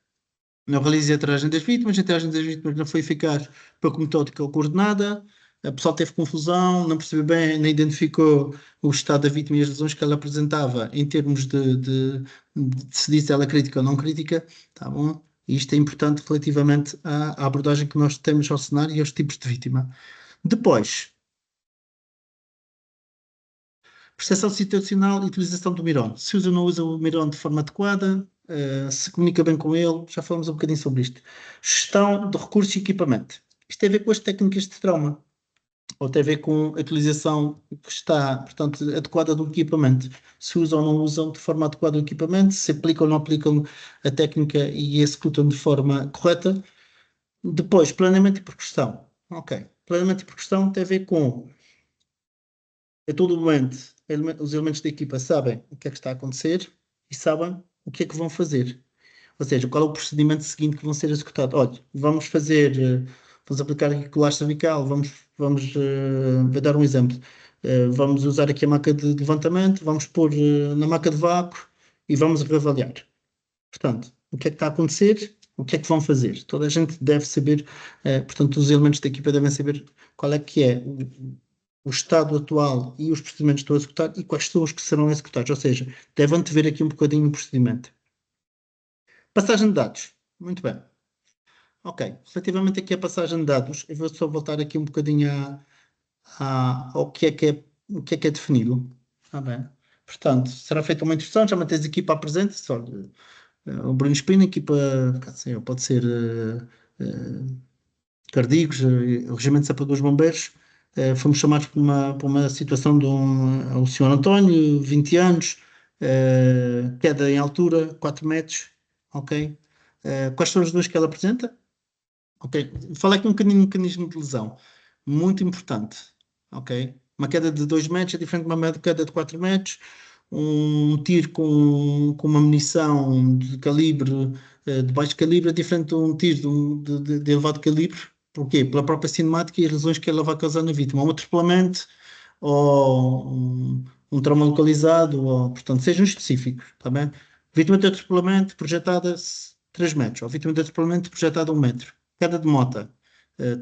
Speaker 1: Não realizei a triagem das vítimas, a triagem das vítimas não foi eficaz para metódica ou coordenada, a pessoa teve confusão, não percebeu bem, nem identificou o estado da vítima e as lesões que ela apresentava em termos de se diz ela crítica ou não crítica, tá bom? E isto é importante relativamente à abordagem que nós temos ao cenário e aos tipos de vítima. Depois, percepção situacional e utilização do Miron. Se usa ou não usa o Miron de forma adequada, se comunica bem com ele, já falamos um bocadinho sobre isto. Gestão de recursos e equipamento. Isto tem a ver com as técnicas de trauma, ou tem a ver com a utilização que está, portanto, adequada do equipamento. Se usam ou não usam de forma adequada o equipamento, se aplicam ou não aplicam a técnica e executam de forma correta. Depois, planeamento e progressão. Ok. Planeamento e progressão tem a ver com a todo momento os elementos da equipa sabem o que é que está a acontecer e sabem o que é que vão fazer. Ou seja, qual é o procedimento seguinte que vão ser executados. Olha, vamos aplicar aqui colagem cervical, vamos dar um exemplo. Vamos usar aqui a maca de levantamento, vamos pôr na maca de vácuo e vamos reavaliar. Portanto, o que é que está a acontecer, o que é que vão fazer. Toda a gente deve saber, portanto, os elementos da equipa devem saber qual é que é o estado atual e os procedimentos que estão a executar e quais são os que serão executados. Ou seja, devem ver aqui um bocadinho o procedimento. Passagem de dados. Muito bem. Ok. Relativamente aqui à passagem de dados, eu vou só voltar aqui um bocadinho ao que é que é definido. Está bem. Portanto, será feita uma introdução, já mantens a equipa presente, só o Bruno Espina, equipa, pode ser Cardigos, o Regimento de Sapadores Bombeiros. Fomos chamados para uma situação de o Sr. António, 20 anos, queda em altura, 4 metros, ok? Quais são as dores que ela apresenta? Ok, falei aqui um bocadinho do mecanismo de lesão, muito importante, ok? Uma queda de 2 metros é diferente de uma queda de 4 metros, um tiro com uma munição de calibre, de baixo calibre, é diferente de um tiro de elevado calibre. Porquê? Pela própria cinemática e as lesões que ela vai causar na vítima. Um atropelamento ou um trauma localizado, ou, portanto, sejam específicos, está bem? Vítima de atropelamento projetada 3 metros, ou vítima de atropelamento projetada 1 metro. Queda de moto.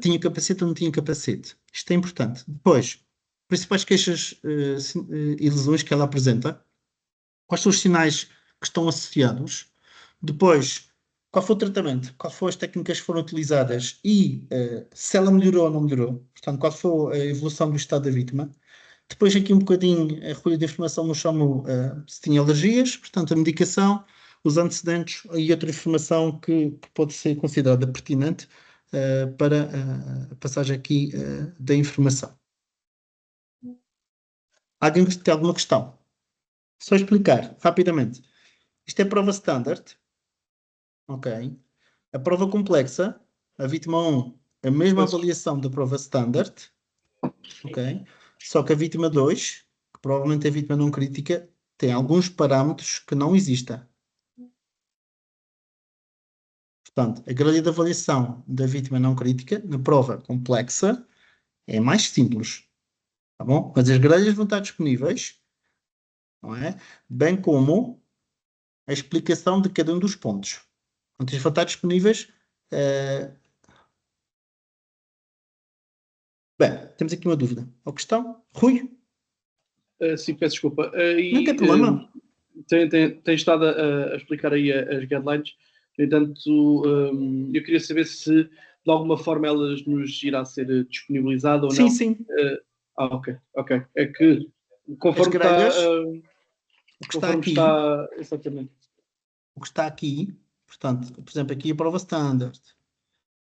Speaker 1: Tinha capacete ou não tinha capacete? Isto é importante. Depois, principais queixas e lesões que ela apresenta. Quais são os sinais que estão associados? Depois, qual foi o tratamento? Quais foram as técnicas que foram utilizadas? E se ela melhorou ou não melhorou? Portanto, qual foi a evolução do estado da vítima? Depois aqui um bocadinho a recolha de informação no chamo se tinha alergias, portanto a medicação, os antecedentes e outra informação que pode ser considerada pertinente para a passagem aqui da informação. Alguém tem alguma questão? Só explicar rapidamente. Isto é prova standard. Ok. A prova complexa, a vítima 1, a mesma avaliação da prova standard. Ok. Só que a vítima 2, que provavelmente é a vítima não crítica, tem alguns parâmetros que não existem. Portanto, a grelha de avaliação da vítima não crítica, na prova complexa, é mais simples. Tá bom? Mas as grelhas vão estar disponíveis, não é? Bem como a explicação de cada um dos pontos. Pronto, isto vão estar disponíveis. Bem, temos aqui uma dúvida. Ou questão? Rui?
Speaker 28: Sim, peço desculpa.
Speaker 1: Não tem problema.
Speaker 28: Tem estado a explicar aí as guidelines. No entanto, eu queria saber se de alguma forma elas nos irá ser disponibilizada ou
Speaker 1: Sim,
Speaker 28: não.
Speaker 1: sim.
Speaker 28: Ok. É que conforme
Speaker 1: As grelhas,
Speaker 28: está...
Speaker 1: o que está
Speaker 28: conforme
Speaker 1: aqui,
Speaker 28: está... Exatamente.
Speaker 1: o que está aqui, portanto, por exemplo, aqui a prova standard,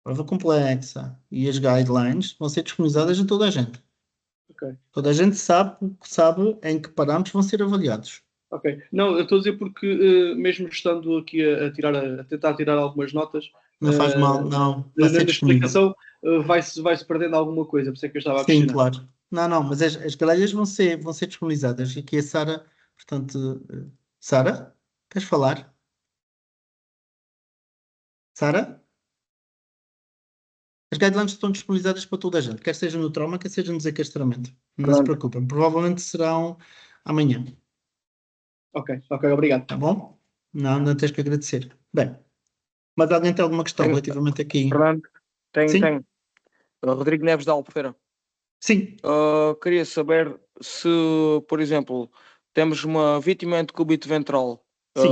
Speaker 1: a prova complexa e as guidelines vão ser disponibilizadas a toda a gente.
Speaker 28: Ok.
Speaker 1: Toda a gente sabe em que parâmetros vão ser avaliados.
Speaker 28: Ok. Não, eu estou a dizer porque mesmo estando aqui a tentar tirar algumas notas,
Speaker 1: Não faz mal, não. Vai
Speaker 28: na
Speaker 1: ser disponível.
Speaker 28: explicação vai-se perdendo alguma coisa, por isso é que eu estava a
Speaker 1: Sim,
Speaker 28: questionar.
Speaker 1: claro. Não, mas as grelhas vão ser disponibilizadas. E aqui a Sara, portanto, Sara, queres falar? Sara? As guidelines estão disponibilizadas para toda a gente, quer seja no trauma, quer seja no desencastramento. Não se
Speaker 28: Pronto.
Speaker 1: preocupem, provavelmente serão amanhã.
Speaker 28: Ok, obrigado.
Speaker 1: Tá bom? Não tens que agradecer. Bem, mas alguém tem alguma questão relativamente aqui?
Speaker 5: Fernando,
Speaker 1: Sim?
Speaker 5: tenho. Rodrigo Neves da Albufeira.
Speaker 1: Sim.
Speaker 5: Queria saber se, por exemplo, temos uma vítima de decúbito ventral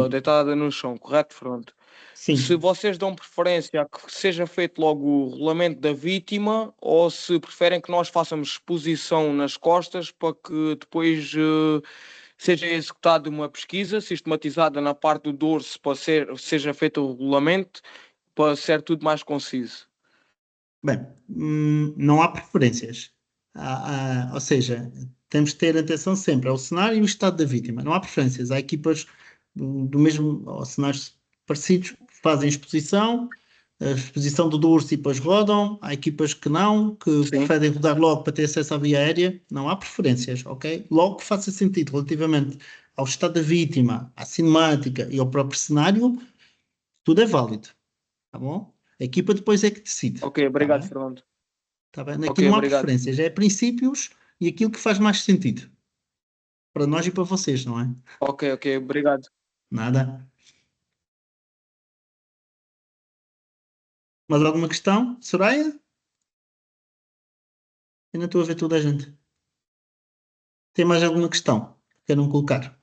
Speaker 5: deitada no chão, correto, Fernando?
Speaker 1: Sim.
Speaker 5: Se vocês dão preferência a que seja feito logo o rolamento da vítima ou se preferem que nós façamos exposição nas costas para que depois seja executada uma pesquisa sistematizada na parte do dorso para seja feito o rolamento para ser tudo mais conciso.
Speaker 1: Bem, não há preferências. Ou seja, temos de ter atenção sempre ao cenário e o estado da vítima. Não há preferências. Há equipas do mesmo, ou cenários parecidos, que fazem a exposição do dorso e depois rodam. Há equipas que não, que preferem rodar logo para ter acesso à via aérea. Não há preferências, ok? Logo que faça sentido relativamente ao estado da vítima, à cinemática e ao próprio cenário, tudo é válido. Tá bom? A equipa depois é que decide.
Speaker 5: Ok, obrigado,
Speaker 1: Tá bem?
Speaker 5: Fernando.
Speaker 1: Tá bem? Aqui
Speaker 5: Ok,
Speaker 1: não há
Speaker 5: obrigado.
Speaker 1: preferências, é princípios e aquilo que faz mais sentido. Para nós e para vocês, não é?
Speaker 5: Ok, obrigado.
Speaker 1: Nada. Mais alguma questão? Soraya? Ainda estou a ver toda a gente. Tem mais alguma questão? Queiram colocar?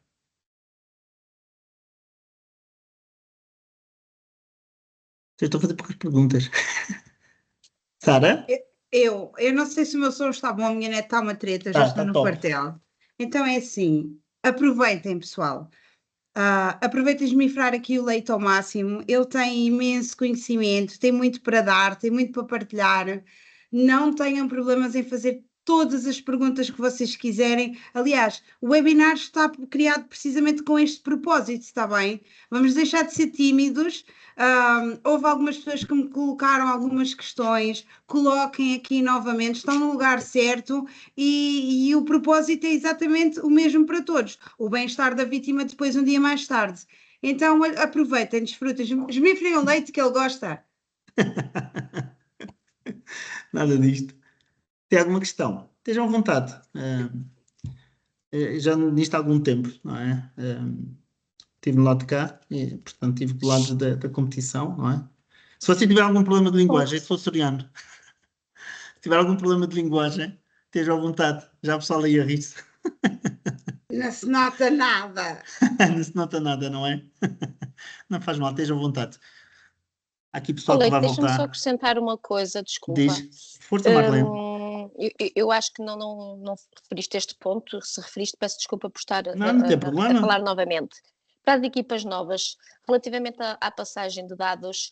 Speaker 1: Vocês estão a fazer poucas perguntas. Sara?
Speaker 4: Eu não sei se o meu som está bom, a minha net está uma treta, já estou no
Speaker 1: top.
Speaker 4: quartel. Então é assim, aproveitem, pessoal. Aproveitem de esmifrar aqui o Leite ao máximo. Ele tem imenso conhecimento, tem muito para dar, tem muito para partilhar. Não tenham problemas em fazer todas as perguntas que vocês quiserem. Aliás, o webinar está criado precisamente com este propósito, está bem? Vamos deixar de ser tímidos. Houve algumas pessoas que me colocaram algumas questões, coloquem aqui novamente, estão no lugar certo e o propósito é exatamente o mesmo para todos, o bem-estar da vítima depois um dia mais tarde. Então aproveitem, desfrutem, esmifrem o leite que ele gosta.
Speaker 1: Nada disto. Tem alguma questão? Estejam à vontade. Já nisto há algum tempo, não é? Estive no lado de cá, e, portanto, estive do lado da competição, não é? Se você tiver algum problema de linguagem, se for soriano, se tiver algum problema de linguagem, esteja à vontade. Já o pessoal aí a rir-se.
Speaker 4: Não se nota nada.
Speaker 1: Não se nota nada, não é? Não faz mal, esteja à vontade. Há aqui pessoal que vai
Speaker 6: deixa-me só
Speaker 1: voltar.
Speaker 6: acrescentar uma coisa, desculpa.
Speaker 1: Diz. Força, Marlene.
Speaker 6: Eu acho que não referiste este ponto, se referiste, peço desculpa por estar
Speaker 1: Não tem problema.
Speaker 6: a falar novamente. Para as equipas novas, relativamente à passagem de dados,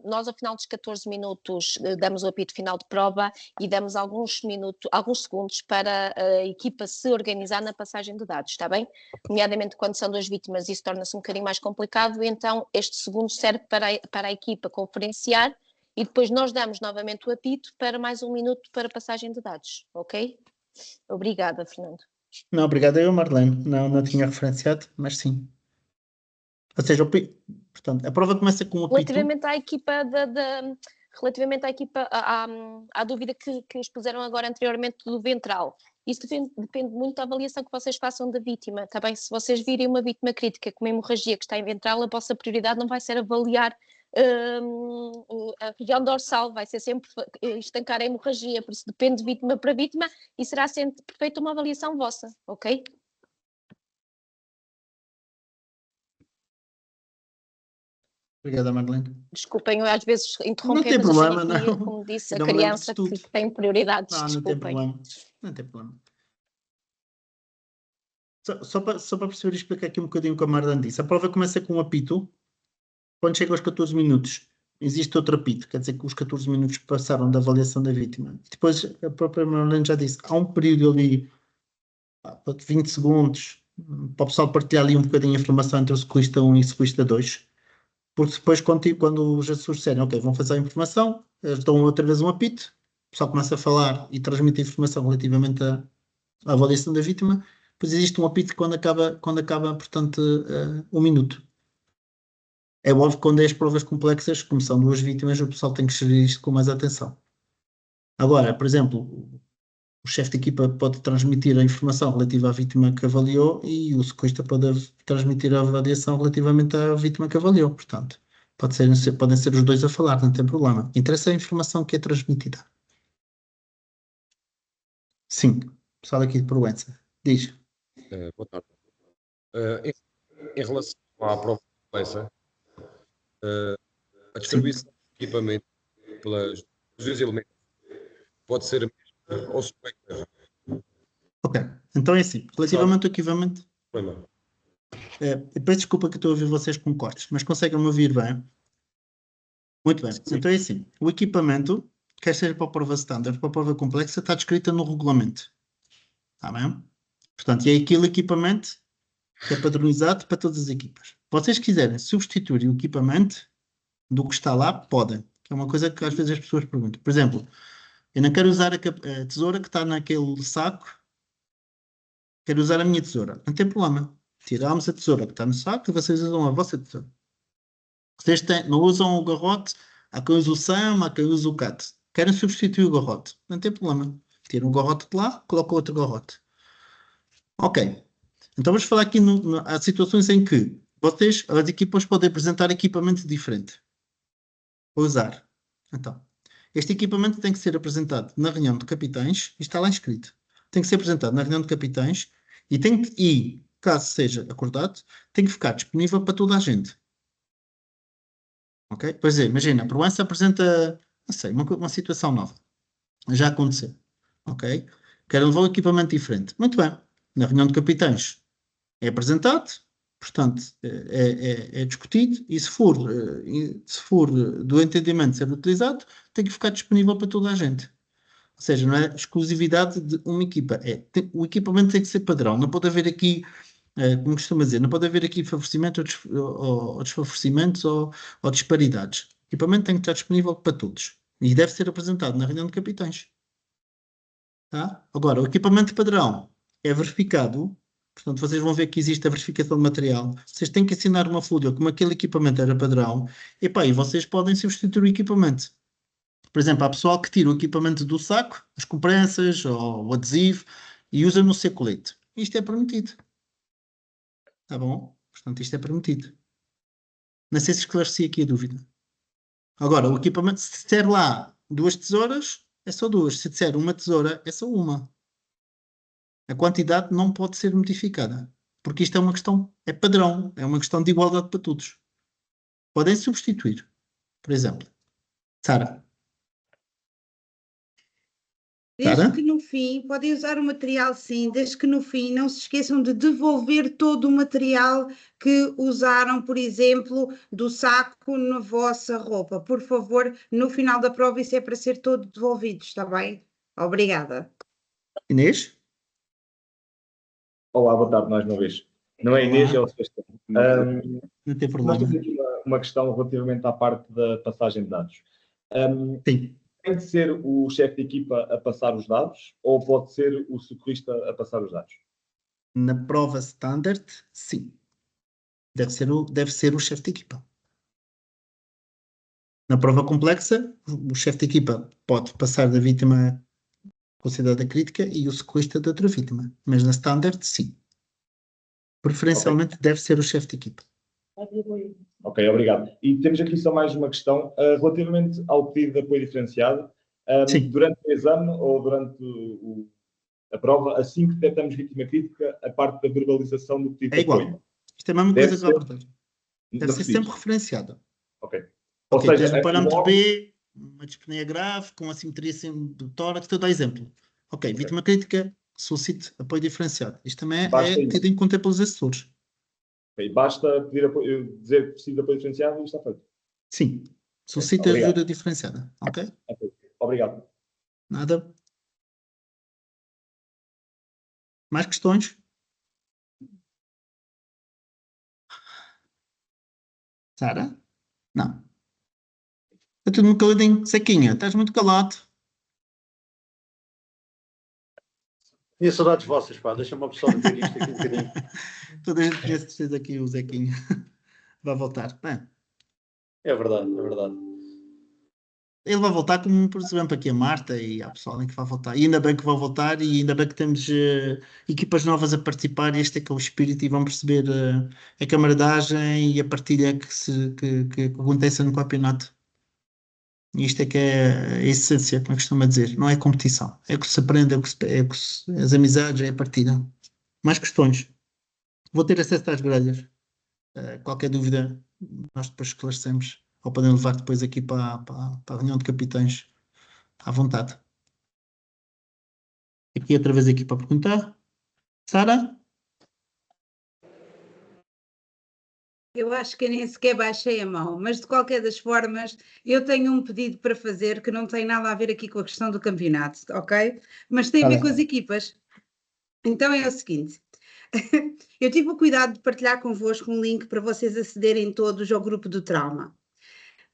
Speaker 6: nós ao final dos 14 minutos damos o apito final de prova e damos alguns segundos para a equipa se organizar na passagem de dados, está bem? Nomeadamente quando são duas vítimas isso torna-se um bocadinho mais complicado, então este segundo serve para a equipa conferenciar e depois nós damos novamente o apito para mais um minuto para passagem de dados, ok? Obrigada, Fernando.
Speaker 1: Não, obrigado eu, Marlene. Não tinha referenciado, mas sim. Ou seja, portanto, a prova começa com o apito.
Speaker 6: Relativamente à equipa relativamente à dúvida que expuseram agora anteriormente do ventral, Isso depende muito da avaliação que vocês façam da vítima. Tá bem? Se vocês virem uma vítima crítica com uma hemorragia que está em ventral, a vossa prioridade não vai ser avaliar a região dorsal, vai ser sempre estancar a hemorragia, por isso depende de vítima para vítima e será sempre feita uma avaliação vossa, ok?
Speaker 1: Obrigada, Marlene.
Speaker 6: Desculpem, eu às vezes interromper,
Speaker 1: Não tem
Speaker 6: mas eu
Speaker 1: problema,
Speaker 6: tenho aqui,
Speaker 1: não.
Speaker 6: como disse, a
Speaker 1: Não me lembro
Speaker 6: criança
Speaker 1: disso tudo.
Speaker 6: que tem prioridades,
Speaker 1: Não tem
Speaker 6: desculpem.
Speaker 1: problema. Não tem problema. Só para perceber e explicar aqui um bocadinho o que a Marlene disse. A prova começa com um apito. Quando chega aos 14 minutos, existe outro apito. Quer dizer que os 14 minutos passaram da avaliação da vítima. Depois, a própria Marlene já disse, há um período ali de 20 segundos para o pessoal partilhar ali um bocadinho a informação entre o ciclista 1 e o ciclista 2. Porque depois, quando os assessores disserem, ok, vão fazer a informação, eles dão outra vez um apito, o pessoal começa a falar e transmite a informação relativamente à avaliação da vítima, depois existe um apito quando acaba portanto, um minuto. É óbvio que quando é as provas complexas, como são duas vítimas, o pessoal tem que gerir isto com mais atenção. Agora, por exemplo, o chefe de equipa pode transmitir a informação relativa à vítima que avaliou e o sequista pode transmitir a avaliação relativamente à vítima que avaliou. Portanto, podem ser os dois a falar, não tem problema. Interessa a informação que é transmitida. Sim, pessoal aqui de Proença. Diz.
Speaker 7: Boa tarde. Em relação à prova complexa, a distribuição de equipamento pelos dois elementos pode ser a mesma ou suspeitar?
Speaker 1: Ok, então é assim, relativamente ao equipamento, peço desculpa que estou a ouvir vocês com cortes, mas conseguem-me ouvir bem? Muito bem, então é assim, o equipamento, quer seja para a prova standard, para a prova complexa, está descrita no regulamento, está bem? Portanto, é aquele equipamento que é padronizado para todas as equipas. Se vocês quiserem substituir o equipamento do que está lá, podem, que é uma coisa que às vezes as pessoas perguntam. Por exemplo, eu não quero usar a tesoura que está naquele saco, quero usar a minha tesoura. Não tem problema. Tiramos a tesoura que está no saco e vocês usam a vossa tesoura. Vocês não usam o garrote, há quem use o SAM, há quem use o CAT. Querem substituir o garrote. Não tem problema. Tiram o garrote de lá, colocam outro garrote. Ok. Então vamos falar aqui, há situações em que as equipas podem apresentar equipamento diferente para usar. Então, este equipamento tem que ser apresentado na reunião de capitães, e está lá escrito. Tem que ser apresentado na reunião de capitães e caso seja acordado, tem que ficar disponível para toda a gente. Ok? Pois é, imagina, a Proença apresenta, não sei, uma situação nova. Já aconteceu. Ok? Quero levar um equipamento diferente. Muito bem. Na reunião de capitães é apresentado, portanto, é discutido e se for do entendimento ser utilizado, tem que ficar disponível para toda a gente. Ou seja, não é exclusividade de uma equipa. O equipamento tem que ser padrão. Não pode haver aqui, como costuma dizer, não pode haver aqui favorecimento ou desfavorecimentos ou disparidades. O equipamento tem que estar disponível para todos. E deve ser apresentado na reunião de capitães. Tá? Agora, o equipamento padrão é verificado. Portanto, vocês vão ver que existe a verificação de material. Vocês têm que assinar uma folha como aquele equipamento era padrão. E vocês podem substituir o equipamento. Por exemplo, há pessoal que tira o equipamento do saco, as compressas ou o adesivo, e usa no seu colete. Isto é permitido. Tá bom? Portanto, isto é permitido. Não sei se esclareci aqui a dúvida. Agora, o equipamento, se disser lá 2 tesouras, é só 2. Se disser uma tesoura, é só uma. A quantidade não pode ser modificada. Porque isto é uma questão, é padrão, é uma questão de igualdade para todos. Podem substituir. Por exemplo, Sara.
Speaker 4: Desde que no fim, podem usar o material sim, desde que no fim não se esqueçam de devolver todo o material que usaram, por exemplo, do saco na vossa roupa. Por favor, no final da prova isso é para ser todo devolvido, está bem? Obrigada.
Speaker 1: Inês?
Speaker 8: Olá, boa tarde mais uma vez. Não é Inês, é o Sebastião.
Speaker 1: Não tem
Speaker 8: Nós
Speaker 1: problema.
Speaker 8: temos aqui uma questão relativamente à parte da passagem de dados.
Speaker 1: Sim.
Speaker 8: Tem de ser o chefe de equipa a passar os dados ou pode ser o socorrista a passar os dados?
Speaker 1: Na prova standard, sim. Deve ser o chefe de equipa. Na prova complexa, o chefe de equipa pode passar da vítima considerado a crítica, e o socorrista de outra vítima. Mas na standard, sim. Preferencialmente deve ser o chefe de equipa.
Speaker 8: Ok, obrigado. E temos aqui só mais uma questão. Relativamente ao pedido de apoio diferenciado, durante o exame ou durante a prova, assim que detectamos vítima crítica, a parte da verbalização do pedido
Speaker 1: É
Speaker 8: de
Speaker 1: igual.
Speaker 8: apoio.
Speaker 1: Isto é a mesma
Speaker 8: Deve
Speaker 1: coisa que a
Speaker 8: ser-
Speaker 1: abordagem. Deve ser sempre referenciada.
Speaker 8: Ok.
Speaker 1: Ok,
Speaker 8: Ou seja,
Speaker 1: tens o parâmetro
Speaker 8: logo-
Speaker 1: B, uma dispneia grave, com assimetria do tórax, estou a dar exemplo. Ok, vítima crítica, solicite apoio diferenciado. Isto também
Speaker 8: Basta
Speaker 1: é
Speaker 8: isso.
Speaker 1: tido em conta pelos assessores.
Speaker 8: Ok, basta pedir apoio, dizer que preciso de apoio diferenciado e está feito.
Speaker 1: Sim, solicite
Speaker 8: obrigado.
Speaker 1: ajuda diferenciada. Ok?
Speaker 8: Ok, obrigado.
Speaker 1: Nada. Mais questões? Sara? Não. Está tudo muito caladinho. Sequinha, estás muito calado.
Speaker 23: Tinha saudades vossas, pá, deixa-me uma pessoa meter isto aqui um bocadinho.
Speaker 1: Toda a gente conhece de vocês aqui o Zequinha. Vai voltar. Bem,
Speaker 23: É verdade, é verdade.
Speaker 1: ele vai voltar, como por exemplo aqui a Marta e a pessoal que vai voltar. E ainda bem que vai voltar e ainda bem que temos equipas novas a participar. E este é que é o espírito e vão perceber a camaradagem e a partilha que acontece no campeonato. E isto é que é a essência, como eu costumo dizer. Não é competição. É o que se aprende, as amizades, é a partilha. Mais questões? Vou ter acesso às grelhas. Qualquer dúvida, nós depois esclarecemos. Ou podem levar depois aqui para a reunião de capitães à vontade. Aqui outra vez aqui para perguntar. Sara?
Speaker 4: Eu acho que eu nem sequer baixei a mão, mas de qualquer das formas, eu tenho um pedido para fazer que não tem nada a ver aqui com a questão do campeonato, ok? Mas tem a ver com as equipas. Então é o seguinte: eu tive o cuidado de partilhar convosco um link para vocês acederem todos ao grupo do trauma.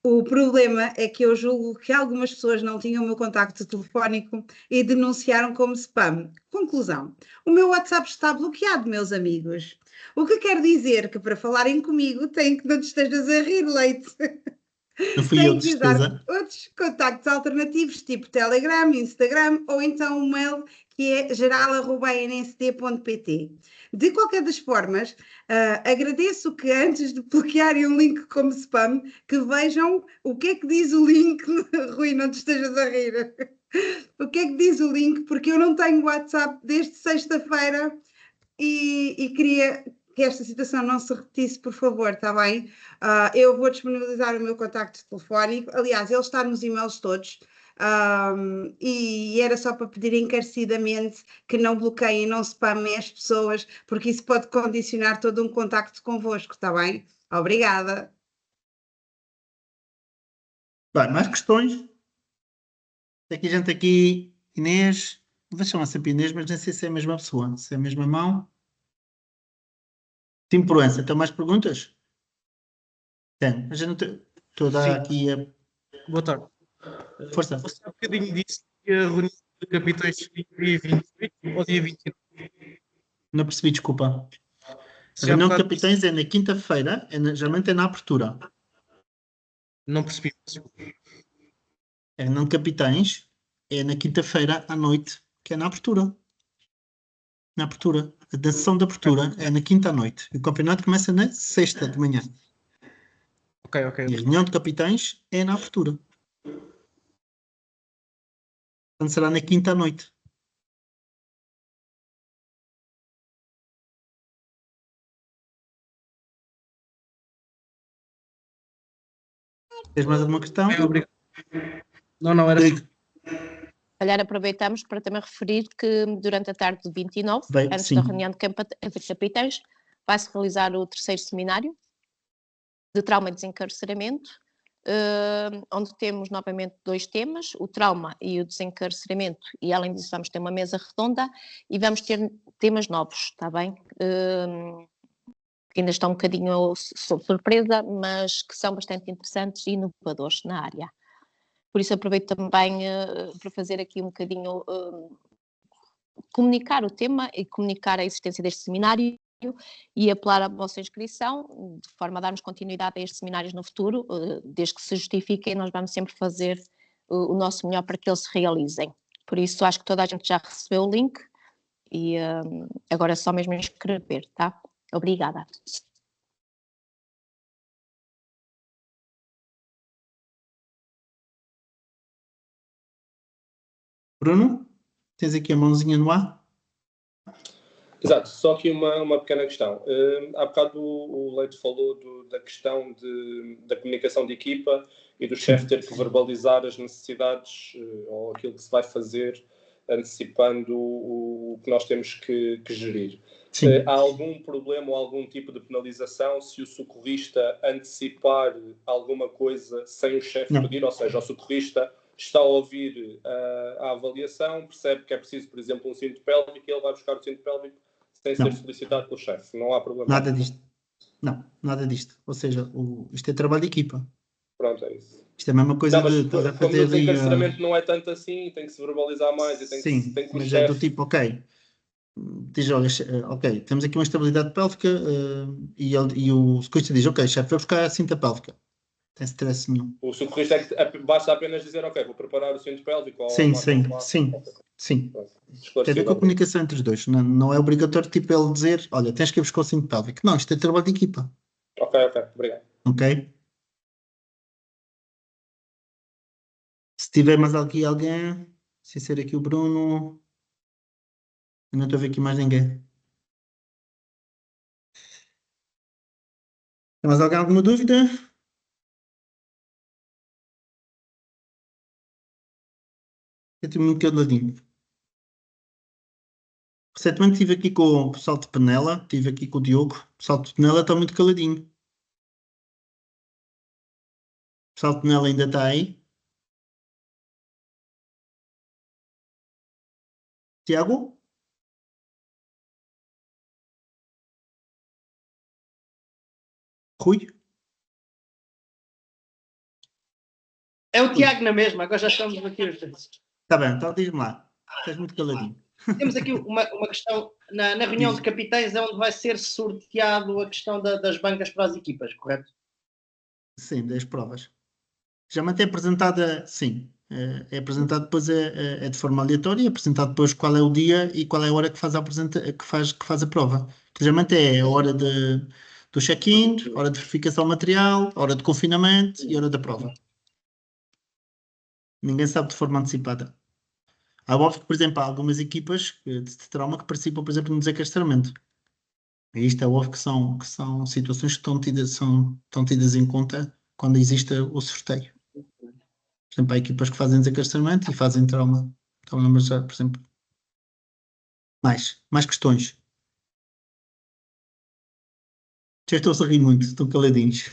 Speaker 4: O problema é que eu julgo que algumas pessoas não tinham o meu contacto telefónico e denunciaram como spam. Conclusão: o meu WhatsApp está bloqueado, meus amigos. O que quer dizer que para falarem comigo tem que não te estejas a rir, Leite.
Speaker 1: Não fui eu,
Speaker 4: Tem
Speaker 1: de
Speaker 4: que usar
Speaker 1: certeza.
Speaker 4: outros contactos alternativos, tipo Telegram, Instagram ou então um mail que é geral@nsd.pt. De qualquer das formas, agradeço que antes de bloquearem um link como spam, que vejam o que é que diz o link. Rui, não te estejas a rir. O que é que diz o link? Porque eu não tenho WhatsApp desde sexta-feira e queria que esta situação não se repetisse, por favor, está bem? Eu vou disponibilizar o meu contacto telefónico. Aliás, ele está nos e-mails todos. E era só para pedir encarecidamente que não bloqueiem, não spamem as pessoas, porque isso pode condicionar todo um contacto convosco, está bem? Obrigada.
Speaker 1: Bem, mais questões? Tem aqui gente aqui, Inês. Vou chamar sempre Inês, mas nem sei se é a mesma pessoa. Se é a mesma mão. Tim Proença, tem mais perguntas? Tem. A gente estou a dar aqui a...
Speaker 10: Boa tarde.
Speaker 1: Força.
Speaker 10: Você há bocadinho disse que a reunião de capitães seria dia 28 ou dia 29.
Speaker 1: Não percebi, desculpa. A
Speaker 10: Se há
Speaker 1: reunião de
Speaker 10: bocado
Speaker 1: capitães é na quinta-feira, geralmente é na abertura.
Speaker 10: Não percebi.
Speaker 1: A reunião de capitães é na quinta-feira à noite, que é na abertura. Na abertura. A sessão de abertura é na quinta à noite. E o campeonato começa na sexta de manhã.
Speaker 10: Ok.
Speaker 1: E a reunião de capitães é na abertura. Portanto, será na quinta à noite. Tens mais alguma questão?
Speaker 10: Obrigado. Não, era...
Speaker 6: Se calhar aproveitamos para também referir que durante a tarde de 29, antes da reunião de capitães, vai-se realizar o terceiro seminário de trauma e desencarceramento, onde temos novamente dois temas, o trauma e o desencarceramento, e além disso vamos ter uma mesa redonda e vamos ter temas novos, está bem? Que ainda estão um bocadinho sob surpresa, mas que são bastante interessantes e inovadores na área. Por isso aproveito também para fazer aqui um bocadinho, comunicar o tema e comunicar a existência deste seminário e apelar à vossa inscrição, de forma a darmos continuidade a estes seminários no futuro, desde que se justifiquem, nós vamos sempre fazer o nosso melhor para que eles se realizem. Por isso, acho que toda a gente já recebeu o link e agora é só mesmo inscrever, tá? Obrigada.
Speaker 1: Bruno, tens aqui a mãozinha no ar?
Speaker 2: Exato, só aqui uma pequena questão. Há bocado o Leite falou da questão da comunicação de equipa e do chefe ter que verbalizar as necessidades ou aquilo que se vai fazer, antecipando o que nós temos que gerir. Há algum problema ou algum tipo de penalização se o socorrista antecipar alguma coisa sem o chefe pedir? Ou seja, o socorrista está a ouvir a avaliação, percebe que é preciso, por exemplo, um cinto pélvico e ele vai buscar o cinto pélvico sem ser solicitado pelo chefe. Não há problema.
Speaker 1: Nada disto. Não, nada disto. Ou seja, isto é trabalho de equipa.
Speaker 2: Pronto, é isso.
Speaker 1: Isto é a mesma coisa de
Speaker 2: estar a fazer... Como o desencarceramento não é tanto assim, tem que se verbalizar mais e tem que
Speaker 1: mas é do tipo, ok, diz, olha, ok, temos aqui uma estabilidade pélvica e o socorrista diz, ok, chefe, vou buscar a cinta pélvica. Não tem stress nenhum.
Speaker 2: O socorrista basta apenas dizer, ok, vou preparar o cinto pélvico.
Speaker 1: Sim. Tem a ver com a comunicação entre os dois. Não é obrigatório, tipo, ele dizer, olha, tens que ir buscar o cinto pélvico. Não, isto é trabalho de equipa.
Speaker 2: Ok, obrigado.
Speaker 1: Ok? Se tiver mais aqui alguém, sem ser aqui o Bruno, eu não estou a ver aqui mais ninguém. Tem mais alguém alguma dúvida? Eu estou muito caladinho. Recentemente estive aqui com o pessoal de Penela, estive aqui com o Diogo. O pessoal de Penela está muito caladinho. O pessoal de Penela ainda está aí. Tiago? Rui?
Speaker 19: É o Tiago na mesma, agora já estamos aqui os dois.
Speaker 1: Está bem, então diz-me lá. Estás muito caladinho.
Speaker 19: Temos aqui uma questão, na reunião de capitães é onde vai ser sorteado a questão das bancas para as equipas, correto?
Speaker 1: Sim, das provas. Já é apresentada, sim. É apresentado depois é de forma aleatória, é apresentado depois qual é o dia e qual é a hora que faz a prova. Geralmente é a hora do check-in, hora de verificação material, hora de confinamento e hora da prova. Ninguém sabe de forma antecipada. Há óbvio que, por exemplo, há algumas equipas de trauma que participam, por exemplo, no desencarceramento. E isto é óbvio que são situações que estão tidas em conta quando existe o sorteio. Por exemplo, há equipas que fazem desencarceramento e fazem trauma. Então, lembro já, por exemplo. Mais questões. Já estou a rir muito, estão caladinhos.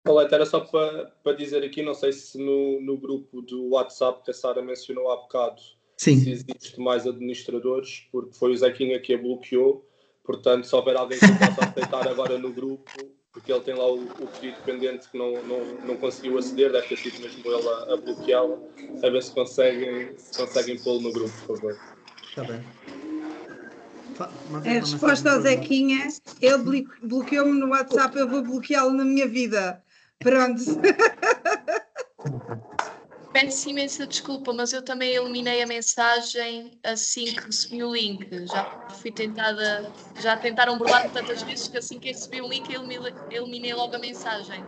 Speaker 2: Olha, era só para dizer aqui, não sei se no grupo do WhatsApp que a Sara mencionou há bocado,
Speaker 1: sim,
Speaker 2: se existe mais administradores, porque foi o Zequinha que a bloqueou, portanto, se houver alguém que possa aceitar agora no grupo, porque ele tem lá o pedido pendente que não conseguiu aceder, deve ter sido mesmo ele a bloqueá-la, a ver se conseguem pô-lo no grupo, por favor.
Speaker 1: Está bem.
Speaker 4: A resposta ao Zequinha, ele bloqueou-me no WhatsApp, eu vou bloqueá-lo na minha vida. Pronto.
Speaker 9: Peço imensa desculpa, mas eu também eliminei a mensagem assim que recebi o link. Já tentaram burlar-me tantas vezes que assim que recebi o link eliminei logo a mensagem.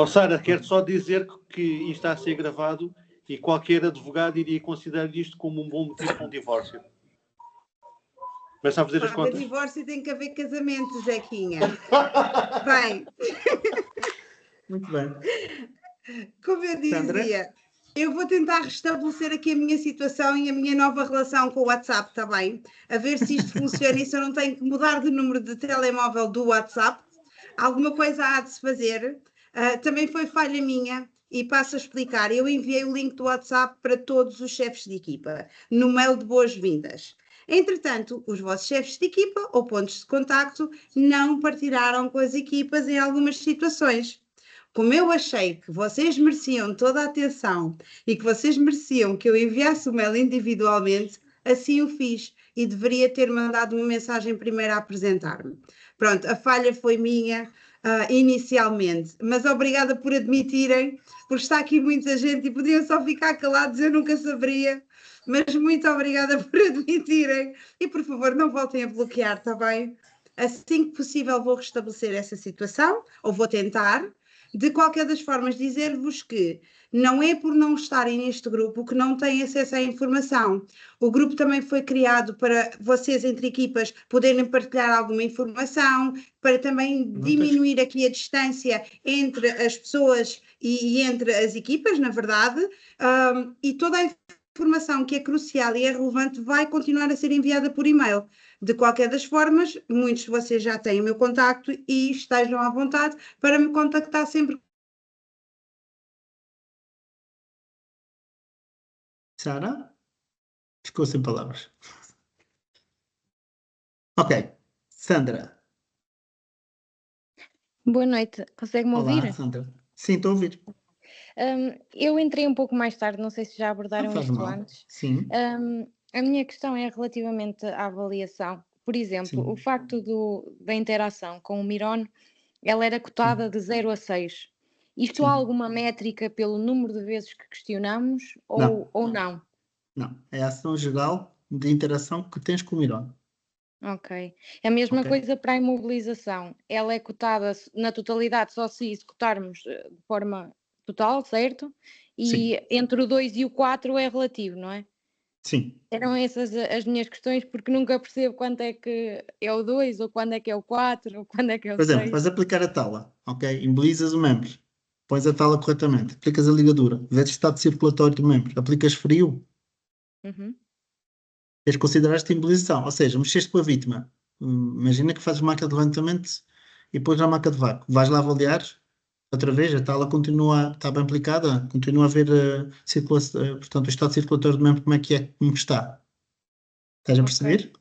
Speaker 25: Sara, quero só dizer que isto está a ser gravado e qualquer advogado iria considerar isto como um bom motivo para um divórcio. Começa a fazer as contas.
Speaker 4: Para divórcio tem que haver casamento, Zequinha. Bem.
Speaker 1: Muito bem.
Speaker 4: Como eu dizia, eu vou tentar restabelecer aqui a minha situação e a minha nova relação com o WhatsApp, está bem? A ver se isto funciona e se eu não tenho que mudar de número de telemóvel do WhatsApp. Alguma coisa há de se fazer. Também foi falha minha. E passo a explicar. Eu enviei o link do WhatsApp para todos os chefes de equipa, no mail de boas-vindas. Entretanto, os vossos chefes de equipa ou pontos de contacto não partilharam com as equipas em algumas situações. Como eu achei que vocês mereciam toda a atenção e que vocês mereciam que eu enviasse o mail individualmente, assim o fiz e deveria ter mandado uma mensagem primeiro a apresentar-me. Pronto, a falha foi minha. inicialmente, mas obrigada por admitirem, porque está aqui muita gente e podiam só ficar calados, eu nunca saberia, mas muito obrigada por admitirem e por favor não voltem a bloquear, está bem? Assim que possível vou restabelecer essa situação, ou vou tentar. De qualquer das formas, dizer-vos que não é por não estarem neste grupo que não têm acesso à informação. O grupo também foi criado para vocês, entre equipas, poderem partilhar alguma informação, para também diminuir aqui a distância entre as pessoas e entre as equipas, na verdade, e toda a informação que é crucial e é relevante vai continuar a ser enviada por e-mail. De qualquer das formas, muitos de vocês já têm o meu contacto e estejam à vontade para me contactar sempre.
Speaker 1: Sara? Ficou sem palavras. Ok. Sandra.
Speaker 11: Boa noite. Consegue-me
Speaker 1: Olá,
Speaker 11: ouvir?
Speaker 1: Sandra. Sim, estou a ouvir.
Speaker 11: Eu entrei um pouco mais tarde, não sei se já abordaram
Speaker 1: Não faz
Speaker 11: isto
Speaker 1: mal.
Speaker 11: antes.
Speaker 1: Sim.
Speaker 11: A minha questão é relativamente à avaliação. Por exemplo,
Speaker 1: Sim.
Speaker 11: o facto da interação com o Miron, ela era cotada de 0 a 6. Isto há alguma métrica pelo número de vezes que questionamos
Speaker 1: Não.
Speaker 11: ou não?
Speaker 1: Não. É a ação geral de interação que tens com o Miron.
Speaker 11: Ok. A mesma
Speaker 1: Ok.
Speaker 11: coisa para a imobilização. Ela é cotada na totalidade só se executarmos de forma total, certo? E entre o 2 e o 4 é relativo, não é?
Speaker 1: Sim.
Speaker 11: Eram essas as minhas questões, porque nunca percebo quando é que é o 2, ou quando é que é o 4, ou quando é que é o
Speaker 1: Por exemplo,
Speaker 11: 6.
Speaker 1: vais aplicar a tala, ok? Imobilizas o membro, pões a tala corretamente, aplicas a ligadura, vês o estado circulatório do membro, aplicas frio,
Speaker 11: Uhum.
Speaker 1: tens de considerar esta imobilização, ou seja, mexeste com a vítima. Imagina que fazes máquina de levantamento e depois na máquina de vácuo. Vais lá avaliar, outra vez, a tala continua, está bem aplicada, continua a ver portanto, o estado circulatório do membro, como que está. Estás a perceber?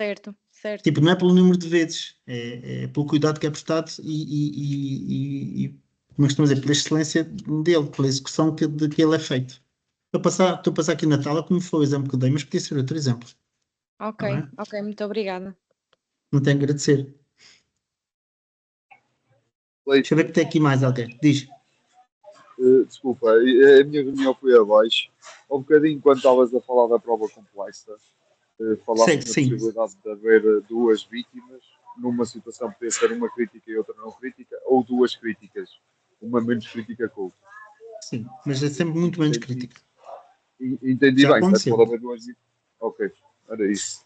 Speaker 11: Certo, certo.
Speaker 1: Tipo, não é pelo número de vezes, é pelo cuidado que é prestado e como é que estamos a dizer, pela excelência dele, pela execução de que ele é feito. Estou a passar aqui na tala como foi o exemplo que eu dei, mas podia ser outro exemplo.
Speaker 11: Ok,
Speaker 1: Tá bem?
Speaker 11: ok, muito obrigada.
Speaker 1: Não tenho a agradecer. Deixa eu ver que tem aqui mais alguém. Diz.
Speaker 17: Desculpa, a minha reunião foi abaixo. Há um bocadinho, quando estavas a falar da prova complexa, falaste na possibilidade de haver duas vítimas, numa situação podia ser uma crítica e outra não crítica, ou duas críticas, uma menos crítica que a outra.
Speaker 1: Sim, mas é sempre muito menos crítica.
Speaker 17: Entendi
Speaker 1: Já
Speaker 17: bem,
Speaker 1: aconteceu.
Speaker 17: pode haver duas vítimas. Ok, era isso.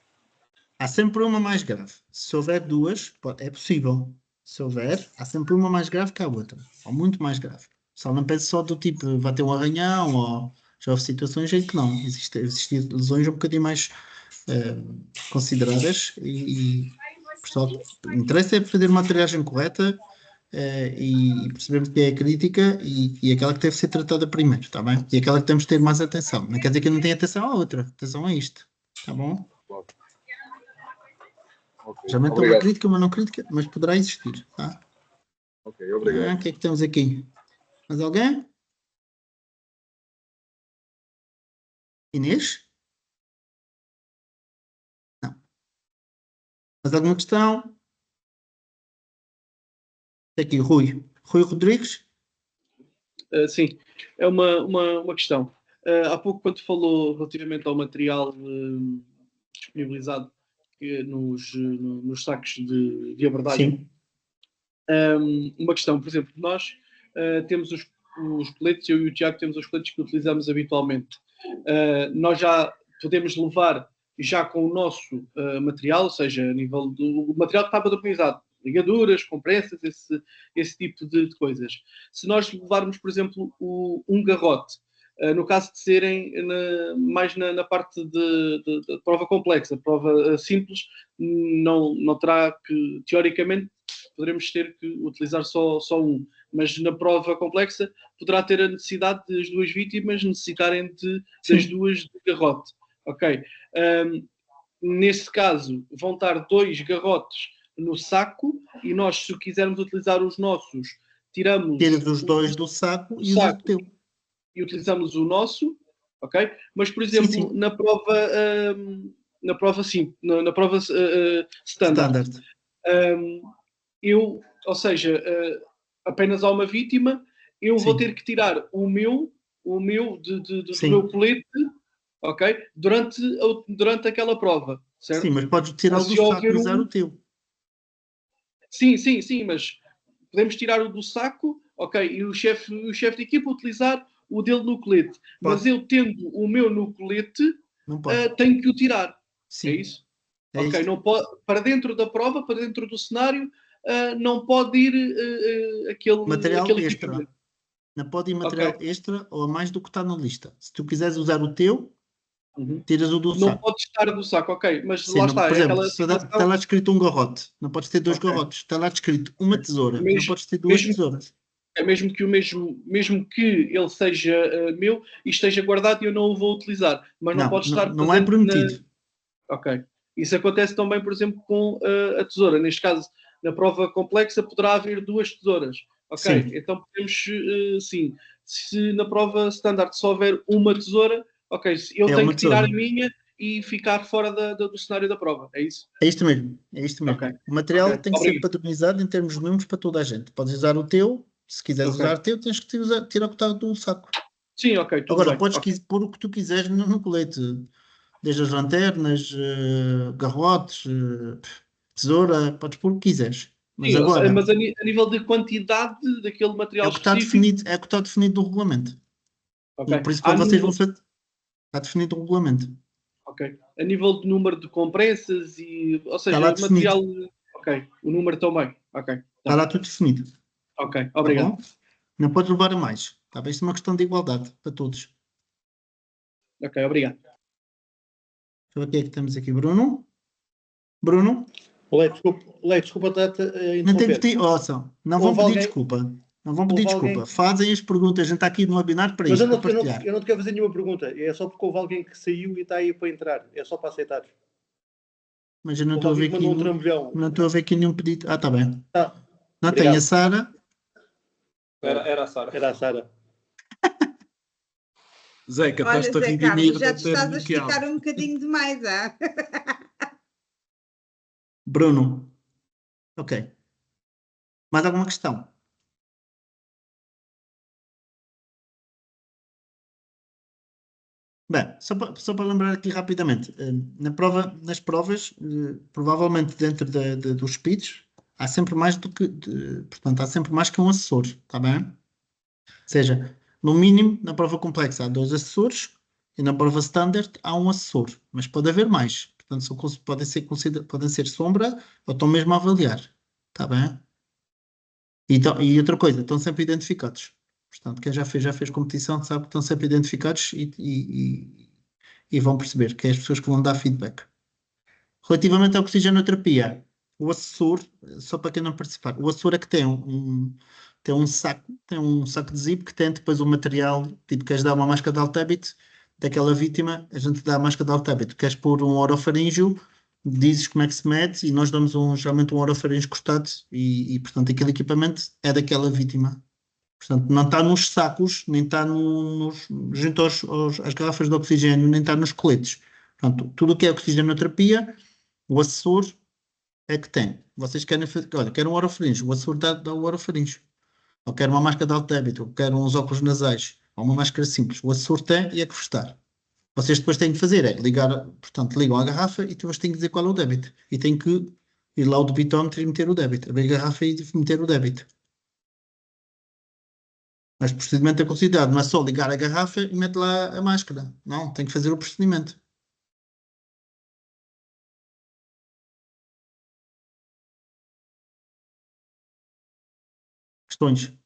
Speaker 1: Há sempre uma mais grave. Se houver duas, é possível. Se houver, há sempre uma mais grave que a outra, ou muito mais grave. Só não penso só do tipo, vai ter um arranhão, ou já houve situações em que não. Existem lesões um bocadinho mais consideradas e portanto, o interesse é fazer uma triagem correta e percebermos que é a crítica e aquela que deve ser tratada primeiro, está bem? E aquela que temos de ter mais atenção. Não quer dizer que eu não tenha atenção à outra, atenção a isto, está bom?
Speaker 17: Okay,
Speaker 1: Já meto uma crítica, uma não crítica, mas poderá existir, tá?
Speaker 17: Ok, obrigado.
Speaker 1: O que é que temos aqui? Mais alguém? Inês? Não. Mais alguma questão? Aqui, Rui. Rui Rodrigues?
Speaker 28: Sim, é uma questão. Há pouco, quando falou relativamente ao material disponibilizado nos sacos de abordagem, uma questão, por exemplo, nós temos os coletes, eu e o Tiago temos os coletes que utilizamos habitualmente. Nós já podemos levar já com o nosso material, ou seja, a nível do material que está padronizado, ligaduras, compressas, esse tipo de coisas. Se nós levarmos, por exemplo, um garrote, no caso de serem mais na parte de prova complexa, prova simples, não terá que, teoricamente, poderemos ter que utilizar só um, mas na prova complexa poderá ter a necessidade de as duas vítimas necessitarem das duas de garrote. Ok. Nesse caso, vão estar 2 garrotes no saco e nós, se quisermos utilizar os nossos, tiramos
Speaker 1: os 2 do saco e
Speaker 28: saco,
Speaker 1: o teu.
Speaker 28: E utilizamos o nosso, ok? Mas, por exemplo,
Speaker 1: sim.
Speaker 28: na prova standard. Eu ou seja, apenas há uma vítima, eu vou ter que tirar o meu do meu colete, ok? Durante aquela prova, certo?
Speaker 1: Sim, mas podes tirar o do saco e usar o teu.
Speaker 28: Sim, mas podemos tirar o do saco, ok? E o chefe de equipa utilizar o dele no colete. Mas eu tendo o meu no colete, tenho que o tirar.
Speaker 1: Sim.
Speaker 28: É isso?
Speaker 1: É
Speaker 28: ok,
Speaker 1: isso.
Speaker 28: não pode, para dentro da prova, para dentro do cenário, não pode ir aquele
Speaker 1: material
Speaker 28: extra.
Speaker 1: Equipamento. Não pode ir material extra ou a mais do que está na lista. Se tu quiseres usar o teu, tiras o do saco.
Speaker 28: Não pode estar do saco, ok. Mas
Speaker 1: sim,
Speaker 28: lá
Speaker 1: não,
Speaker 28: está.
Speaker 1: por exemplo, está lá escrito um garrote. Não podes ter 2 garrotes. Está lá escrito uma tesoura. Não podes ter 2 tesouras.
Speaker 28: É mesmo que ele seja meu e esteja guardado e eu não o vou utilizar. Mas não pode estar
Speaker 1: não é permitido.
Speaker 28: Ok. Isso acontece também, por exemplo, com a tesoura. Neste caso, na prova complexa, poderá haver 2 tesouras. Ok,
Speaker 1: sim.
Speaker 28: então podemos, sim. Se na prova standard só houver uma tesoura, ok, eu tenho que tirar a minha e ficar fora do cenário da prova, é isso?
Speaker 1: É isto mesmo, Okay. O material tem que ser padronizado em termos de números para toda a gente. Podes usar o teu, se quiseres usar o teu, tens que tirar o que está do saco.
Speaker 28: Sim, ok, tudo
Speaker 1: Agora,
Speaker 28: bem.
Speaker 1: podes pôr o que tu quiseres no colete. Desde as lanternas, garrotes, tesoura, podes pôr o que quiseres. Mas
Speaker 28: sim,
Speaker 1: agora...
Speaker 28: Mas a nível de quantidade daquele material
Speaker 1: específico... É o que está definido no regulamento.
Speaker 28: Okay.
Speaker 1: Por isso, quando vocês vão fazer... Está definido no regulamento.
Speaker 28: Ok. A nível de número de compressas ou seja,
Speaker 1: está lá
Speaker 28: material... Ok. O número também. Ok.
Speaker 1: Está lá tudo definido.
Speaker 28: Ok, obrigado.
Speaker 1: Tá, não podes levar a mais. Está bem? Isto é uma questão de igualdade para todos.
Speaker 28: Ok, obrigado.
Speaker 1: Deixa eu ver o que é que temos aqui. Bruno? Bruno?
Speaker 25: Desculpa interromper.
Speaker 1: Não tem que pedir, não vão pedir desculpa. Não vão pedir desculpa. Fazem as perguntas. A gente está aqui no webinar para isto, para partilhar.
Speaker 25: Eu não te quero fazer nenhuma pergunta. É só porque houve alguém que saiu e está aí para entrar. É só para aceitar.
Speaker 1: Mas eu não estou a ver aqui. Não estou a ver aqui nenhum pedido. Está bem. Não
Speaker 25: obrigado.
Speaker 1: Tem a Sara.
Speaker 2: Era a Sara.
Speaker 25: Era a Sara.
Speaker 10: Zeca,
Speaker 4: olha,
Speaker 10: estás-te a
Speaker 4: Zé
Speaker 10: redimir.
Speaker 4: Carlos, já te estás a esticar um bocadinho demais,
Speaker 1: Bruno. Ok. Mais alguma questão? Bem, só para lembrar aqui rapidamente, nas provas, provavelmente dentro dos speeds, há sempre mais portanto, há sempre mais que um assessor, está bem? Ou seja, no mínimo, na prova complexa há 2 assessores e na prova standard há um assessor, mas pode haver mais. Portanto, podem ser sombra ou estão mesmo a avaliar, está bem? E outra coisa, estão sempre identificados. Portanto, quem já fez competição sabe que estão sempre identificados e vão perceber que é as pessoas que vão dar feedback. Relativamente à oxigenoterapia, o assessor, só para quem não participar, o assessor é que tem um saco de zip que tem depois o material, tipo, queres dar uma máscara de alto hábito daquela vítima, a gente dá a máscara de alto hábito. Queres pôr um orofaríngeo, dizes como é que se mete e nós damos geralmente um orofaríngeo cortado e, portanto, aquele equipamento é daquela vítima. Portanto, não está nos sacos, nem está junto às garrafas de oxigênio, nem está nos coletes. Portanto, tudo o que é oxigenoterapia, o assessor é que tem. Vocês querem fazer, olha, quero um orofaríngeo, o assessor dá o orofaríngeo. Ou quero uma máscara de alto débito, ou quero uns óculos nasais, ou uma máscara simples. O assessor tem e é que prestar. Vocês depois têm que fazer, ligam à garrafa e depois têm que dizer qual é o débito. E têm que ir lá ao debitómetro e meter o débito. Abrir a garrafa e meter o débito. Mas o procedimento é considerado, não é só ligar a garrafa e meter lá a máscara. Não, tem que fazer o procedimento. Questões?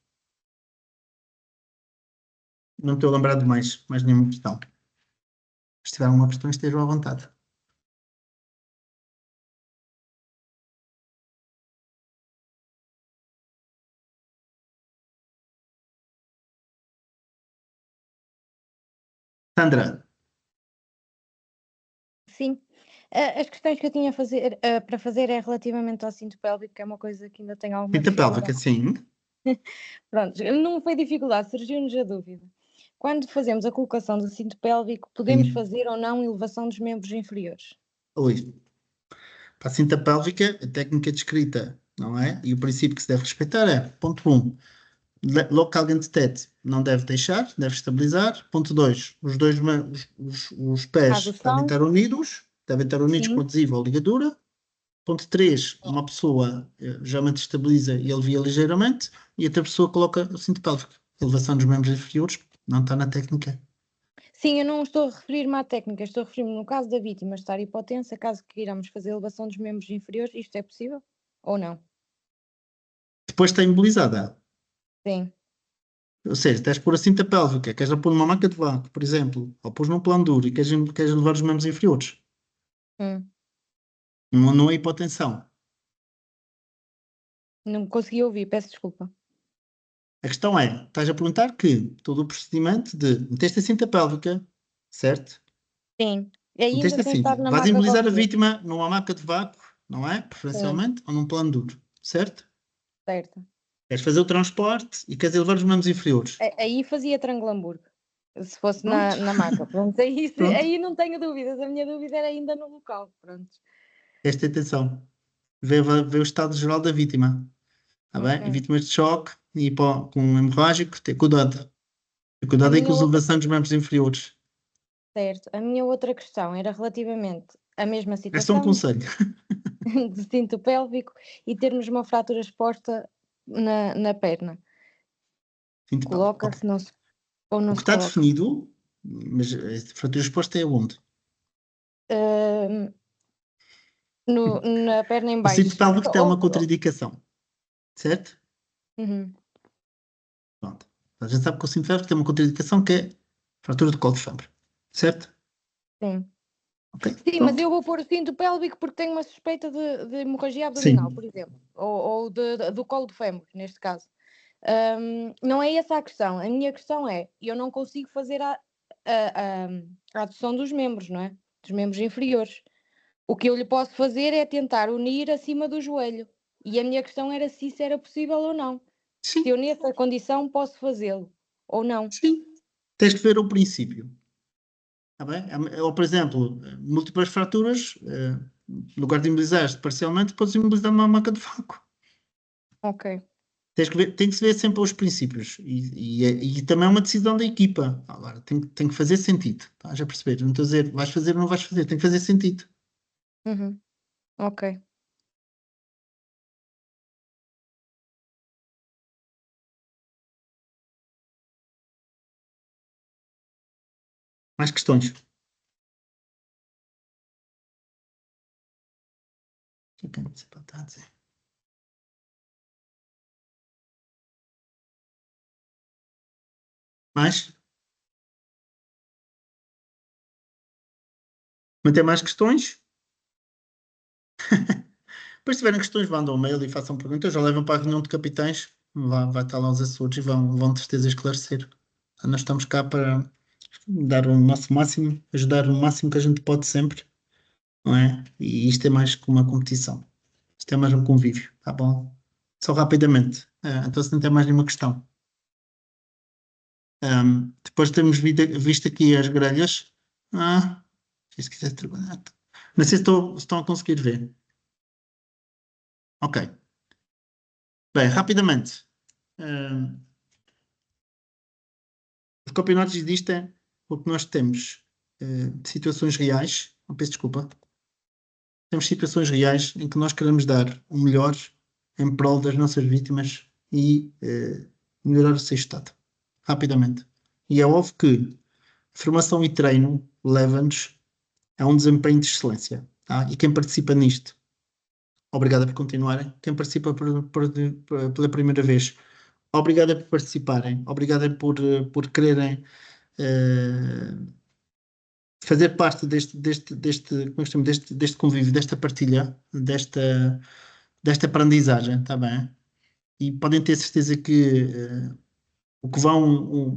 Speaker 1: Não estou a lembrar de mais nenhuma questão. Se tiver alguma questão, estejam à vontade. Sandra.
Speaker 11: Sim. As questões que eu tinha para fazer é relativamente ao cinto pélvico, que é uma coisa que ainda tenho alguma
Speaker 1: dificuldade. Cinto pélvico, sim.
Speaker 11: Pronto, não foi dificuldade, surgiu-nos a dúvida. Quando fazemos a colocação do cinto pélvico, podemos fazer ou não elevação dos membros inferiores?
Speaker 1: Oi. Para a cinta pélvica, a técnica descrita não é? E o princípio que se deve respeitar é, ponto 1, logo que alguém detete, não deve deixar, deve estabilizar. Ponto 2, os pés devem estar unidos com adesivo ou ligadura. Ponto 3, uma pessoa geralmente estabiliza e alivia ligeiramente, e outra pessoa coloca o cinto pélvico. Elevação dos membros inferiores, não está na técnica.
Speaker 11: Sim, eu não estou a referir-me à técnica, estou a referir-me no caso da vítima estar hipotensa, caso queiramos fazer elevação dos membros inferiores, isto é possível ou não?
Speaker 1: Depois está imobilizada.
Speaker 11: Sim.
Speaker 1: Ou seja, tens de pôr a cinta pélvica, queres pôr numa maca de vácuo, por exemplo, ou pôs num plano duro e queres levar os membros inferiores. Não é hipotensão.
Speaker 11: Não consegui ouvir, peço desculpa.
Speaker 1: A questão é, estás a perguntar que todo o procedimento de meteste a cinta pélvica, certo?
Speaker 11: Sim. Ainda
Speaker 1: Meteste a
Speaker 11: sem
Speaker 1: cinta.
Speaker 11: estar na
Speaker 1: Vais
Speaker 11: maca
Speaker 1: imobilizar a
Speaker 11: qualquer.
Speaker 1: vítima numa maca de vácuo, não é? Preferencialmente, ou num plano duro, certo?
Speaker 11: Certo.
Speaker 1: Queres fazer o transporte e queres elevar os membros inferiores.
Speaker 11: Aí fazia Trangulamburgo, se fosse na maca. Pronto, aí não tenho dúvidas. A minha dúvida era ainda no local. Pronto.
Speaker 1: Presta atenção. Vê o estado geral da vítima. Está bem? E vítimas de choque e com um hemorrágico, ter cuidado. Ter cuidado aí com as elevações dos membros inferiores.
Speaker 11: Certo. A minha outra questão era relativamente à mesma
Speaker 1: É só
Speaker 11: situação
Speaker 1: um conselho.
Speaker 11: de cinto pélvico e termos uma fratura exposta na perna. Coloca-se, não se, ou não
Speaker 1: O que
Speaker 11: se
Speaker 1: está
Speaker 11: coloca?
Speaker 1: definido, mas a fratura exposta é onde?
Speaker 11: Na perna em
Speaker 1: O
Speaker 11: baixo.
Speaker 1: cinto pélvico tem uma contraindicação, certo? Pronto. A gente sabe que o cinto pélvico tem uma contraindicação que é fratura do colo de fêmur, certo?
Speaker 11: Sim.
Speaker 1: Okay,
Speaker 11: sim, mas eu vou pôr o cinto pélvico porque tenho uma suspeita de hemorragia abdominal, por exemplo, ou do colo de fêmur, neste caso. Não é essa a questão. A minha questão é, eu não consigo fazer a adução dos membros, não é? Dos membros inferiores. O que eu lhe posso fazer é tentar unir acima do joelho. E a minha questão era se isso era possível ou não.
Speaker 1: Sim.
Speaker 11: Se eu nessa condição posso fazê-lo ou não.
Speaker 1: Sim. Tens que ver o princípio. Tá bem? Ou, por exemplo, múltiplas fraturas, no lugar de imobilizar parcialmente, podes imobilizar numa maca de vácuo.
Speaker 11: Ok.
Speaker 1: Tem que se ver sempre os princípios. E também é uma decisão da equipa. Agora, tem que fazer sentido. Estás a perceber? Não estou a dizer, vais fazer ou não vais fazer. Tem que fazer sentido.
Speaker 11: Ok.
Speaker 1: Mais questões? O que é que você está a dizer? Mais? Mas tem mais questões? Depois, se tiverem questões, mandam um mail e façam perguntas. Já levam para a reunião de capitães. Vai estar lá os Açores e vão de certeza esclarecer. Nós estamos cá para dar o nosso máximo, ajudar o máximo que a gente pode sempre, não é? E isto é mais que uma competição. Isto é mais um convívio, tá bom? Só rapidamente. Então, se não tem mais nenhuma questão. Depois temos visto aqui as grelhas. Se quiser trabalhar. Não sei se estão a conseguir ver. Ok. Bem, rapidamente. Os campeonatos existem porque nós temos situações reais. Peço desculpa. Temos situações reais em que nós queremos dar o melhor em prol das nossas vítimas e melhorar o seu estado. Rapidamente. E é óbvio que formação e treino leva-nos a um desempenho de excelência. Tá? E quem participa nisto, obrigado por continuarem. Quem participa pela primeira vez, obrigado por participarem. Obrigado por quererem fazer parte deste convívio, desta partilha, desta aprendizagem, está bem? E podem ter certeza que o que vão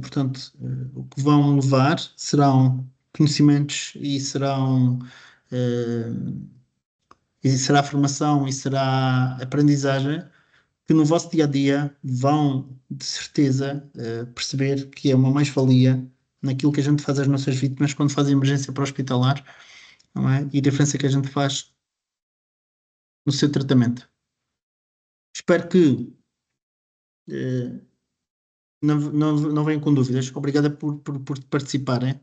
Speaker 1: levar serão conhecimentos e será formação e será aprendizagem que no vosso dia a dia vão de certeza perceber que é uma mais-valia naquilo que a gente faz às nossas vítimas quando fazem emergência para-hospitalar, não é? E a diferença que a gente faz no seu tratamento. Espero que não venham com dúvidas. Obrigada por participarem.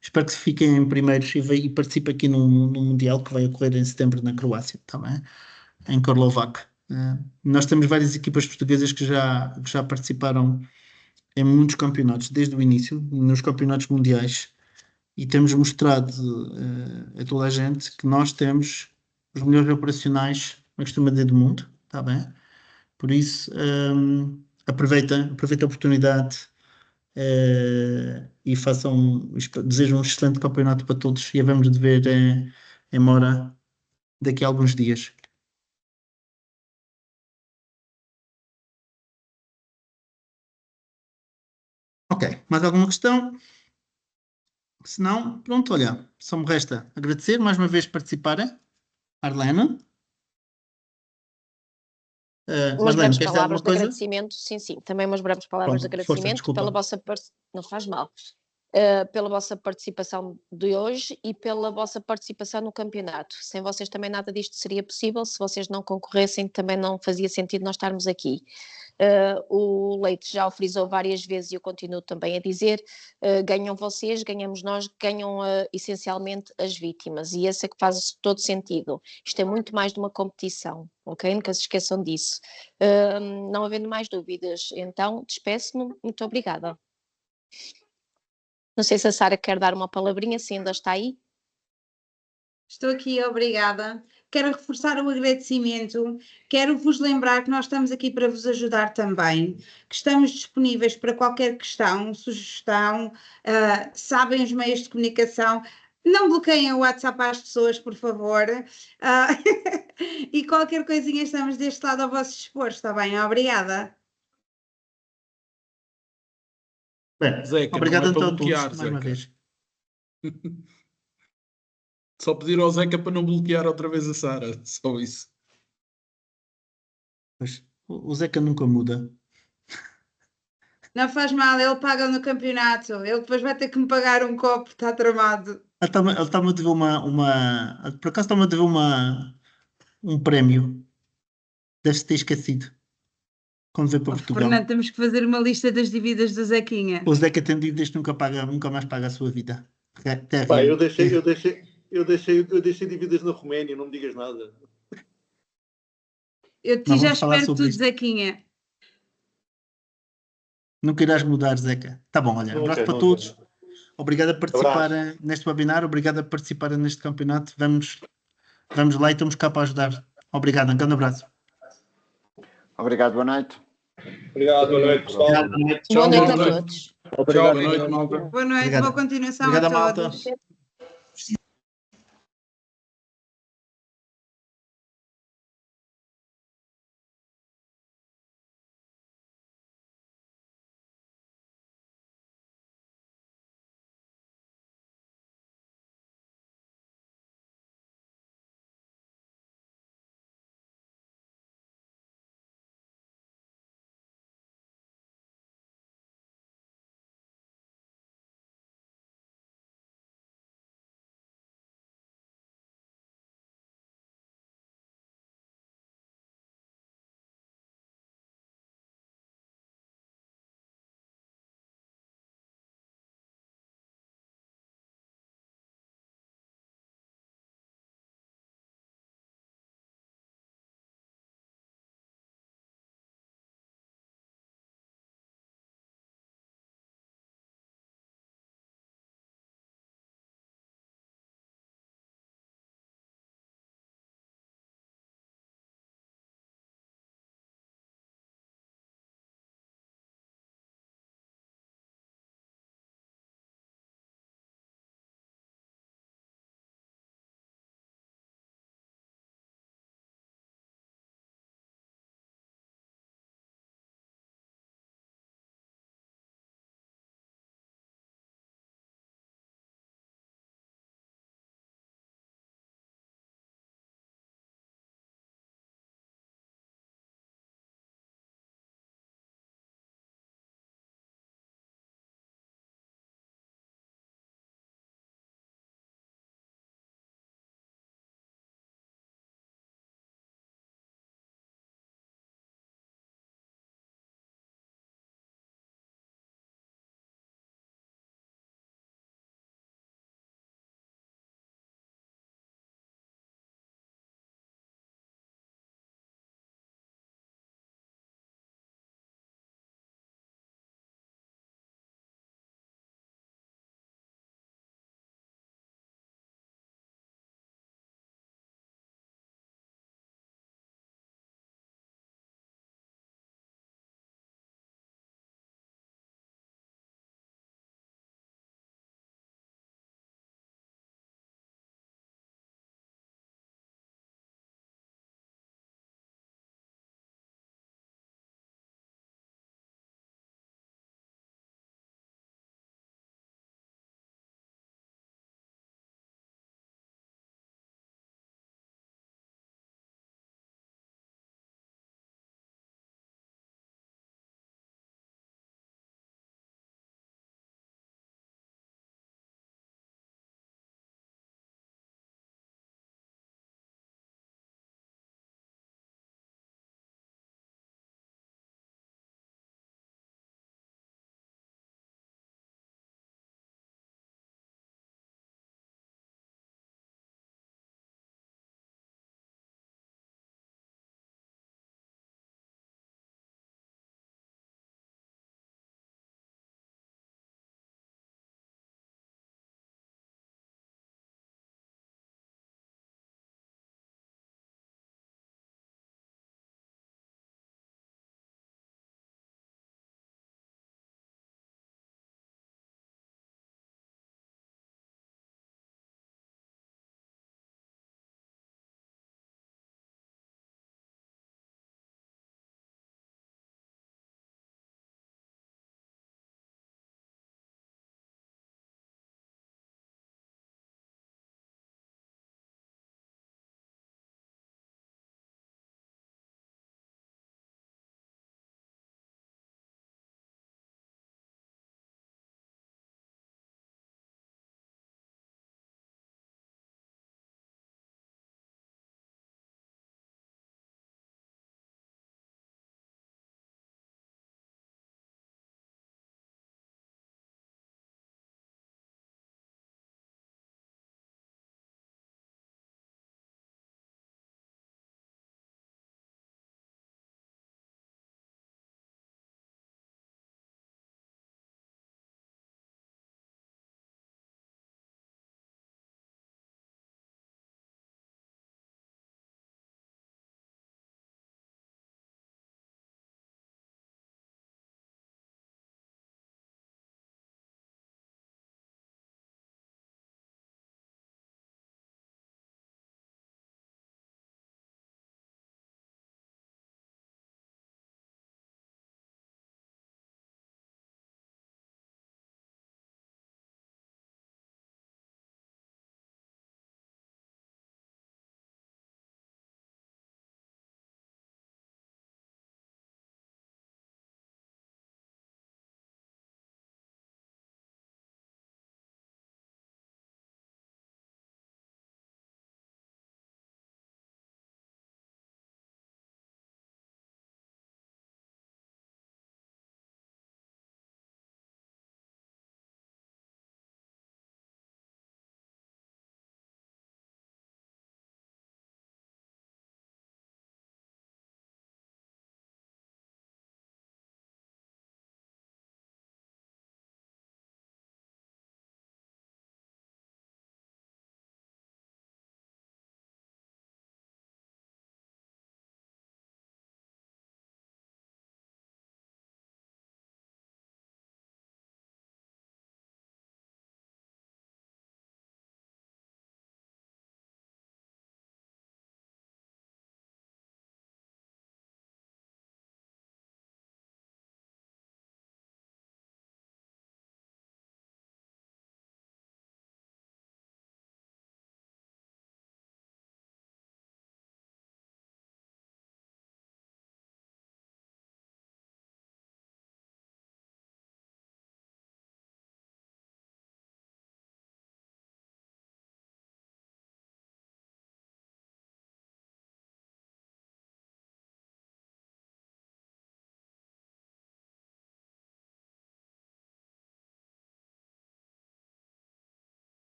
Speaker 1: Espero que fiquem em primeiros e participem aqui no Mundial que vai ocorrer em setembro na Croácia, também, em Karlovac. Nós temos várias equipas portuguesas que já participaram em muitos campeonatos, desde o início, nos campeonatos mundiais, e temos mostrado a toda a gente que nós temos os melhores operacionais, eu costumo dizer, do mundo, está bem? Por isso, aproveita a oportunidade e desejo um excelente campeonato para todos e havemos de ver em Mora daqui a alguns dias. Ok, mais alguma questão? Se não, pronto, olha, só me resta agradecer mais uma vez participarem. Arlena.
Speaker 6: Umas
Speaker 1: Marlene,
Speaker 6: breves
Speaker 1: queres dizer
Speaker 6: palavras
Speaker 1: alguma
Speaker 6: de
Speaker 1: coisa?
Speaker 6: agradecimento, sim, também umas breves palavras de
Speaker 1: Pronto, força,
Speaker 6: agradecimento
Speaker 1: desculpa.
Speaker 6: pela vossa não faz mal, pela vossa participação de hoje e pela vossa participação no campeonato. Sem vocês também nada disto seria possível, se vocês não concorressem também não fazia sentido nós estarmos aqui. O Leite já o frisou várias vezes e eu continuo também a dizer, ganham vocês, ganhamos nós, ganham essencialmente as vítimas e esse é que faz todo sentido. Isto é muito mais de uma competição, ok? Nunca se esqueçam disso. Não havendo mais dúvidas, então despeço-me, muito obrigada. Não sei se a Sara quer dar uma palavrinha, se ainda está aí.
Speaker 4: Estou aqui, obrigada. Quero reforçar o agradecimento, quero vos lembrar que nós estamos aqui para vos ajudar também, que estamos disponíveis para qualquer questão, sugestão, sabem os meios de comunicação, não bloqueiem o WhatsApp às pessoas, por favor, e qualquer coisinha estamos deste lado ao vosso dispor, está bem? Obrigada.
Speaker 1: Bem,
Speaker 12: Zeca,
Speaker 1: obrigado
Speaker 12: não é
Speaker 1: então
Speaker 12: para
Speaker 1: a todos,
Speaker 12: bloquear,
Speaker 1: mais uma
Speaker 12: Zeca.
Speaker 1: vez.
Speaker 12: Só pedir ao Zeca para não bloquear outra vez a Sara, só isso.
Speaker 1: Pois, o Zeca nunca muda.
Speaker 4: Não faz mal, ele paga no campeonato, ele depois vai ter que me pagar um copo, está tramado.
Speaker 1: Ele está-me a dever por acaso está-me a dever um prémio. Deve-se ter esquecido. Quando veio para Portugal.
Speaker 4: Fernando, temos que fazer uma lista das dívidas do Zequinha.
Speaker 1: O Zeca tem dívidas que nunca mais paga a sua vida.
Speaker 25: Pá, eu deixei dívidas na Roménia, não me digas nada.
Speaker 4: Eu te já espero tudo, Zequinha.
Speaker 1: Nunca irás mudar, Zeca. Tá bom, olha, abraço para todos. Obrigado a participar neste webinar, obrigado a participar neste campeonato. Vamos lá e estamos cá para ajudar. Obrigado, um grande abraço.
Speaker 13: Obrigado, boa noite.
Speaker 2: Obrigado, boa noite, pessoal.
Speaker 6: Boa noite a todos.
Speaker 12: Obrigado, boa noite, malta.
Speaker 4: Boa noite,
Speaker 1: Obrigado.
Speaker 4: boa continuação
Speaker 1: Obrigado,
Speaker 4: a
Speaker 1: malta.
Speaker 4: todos.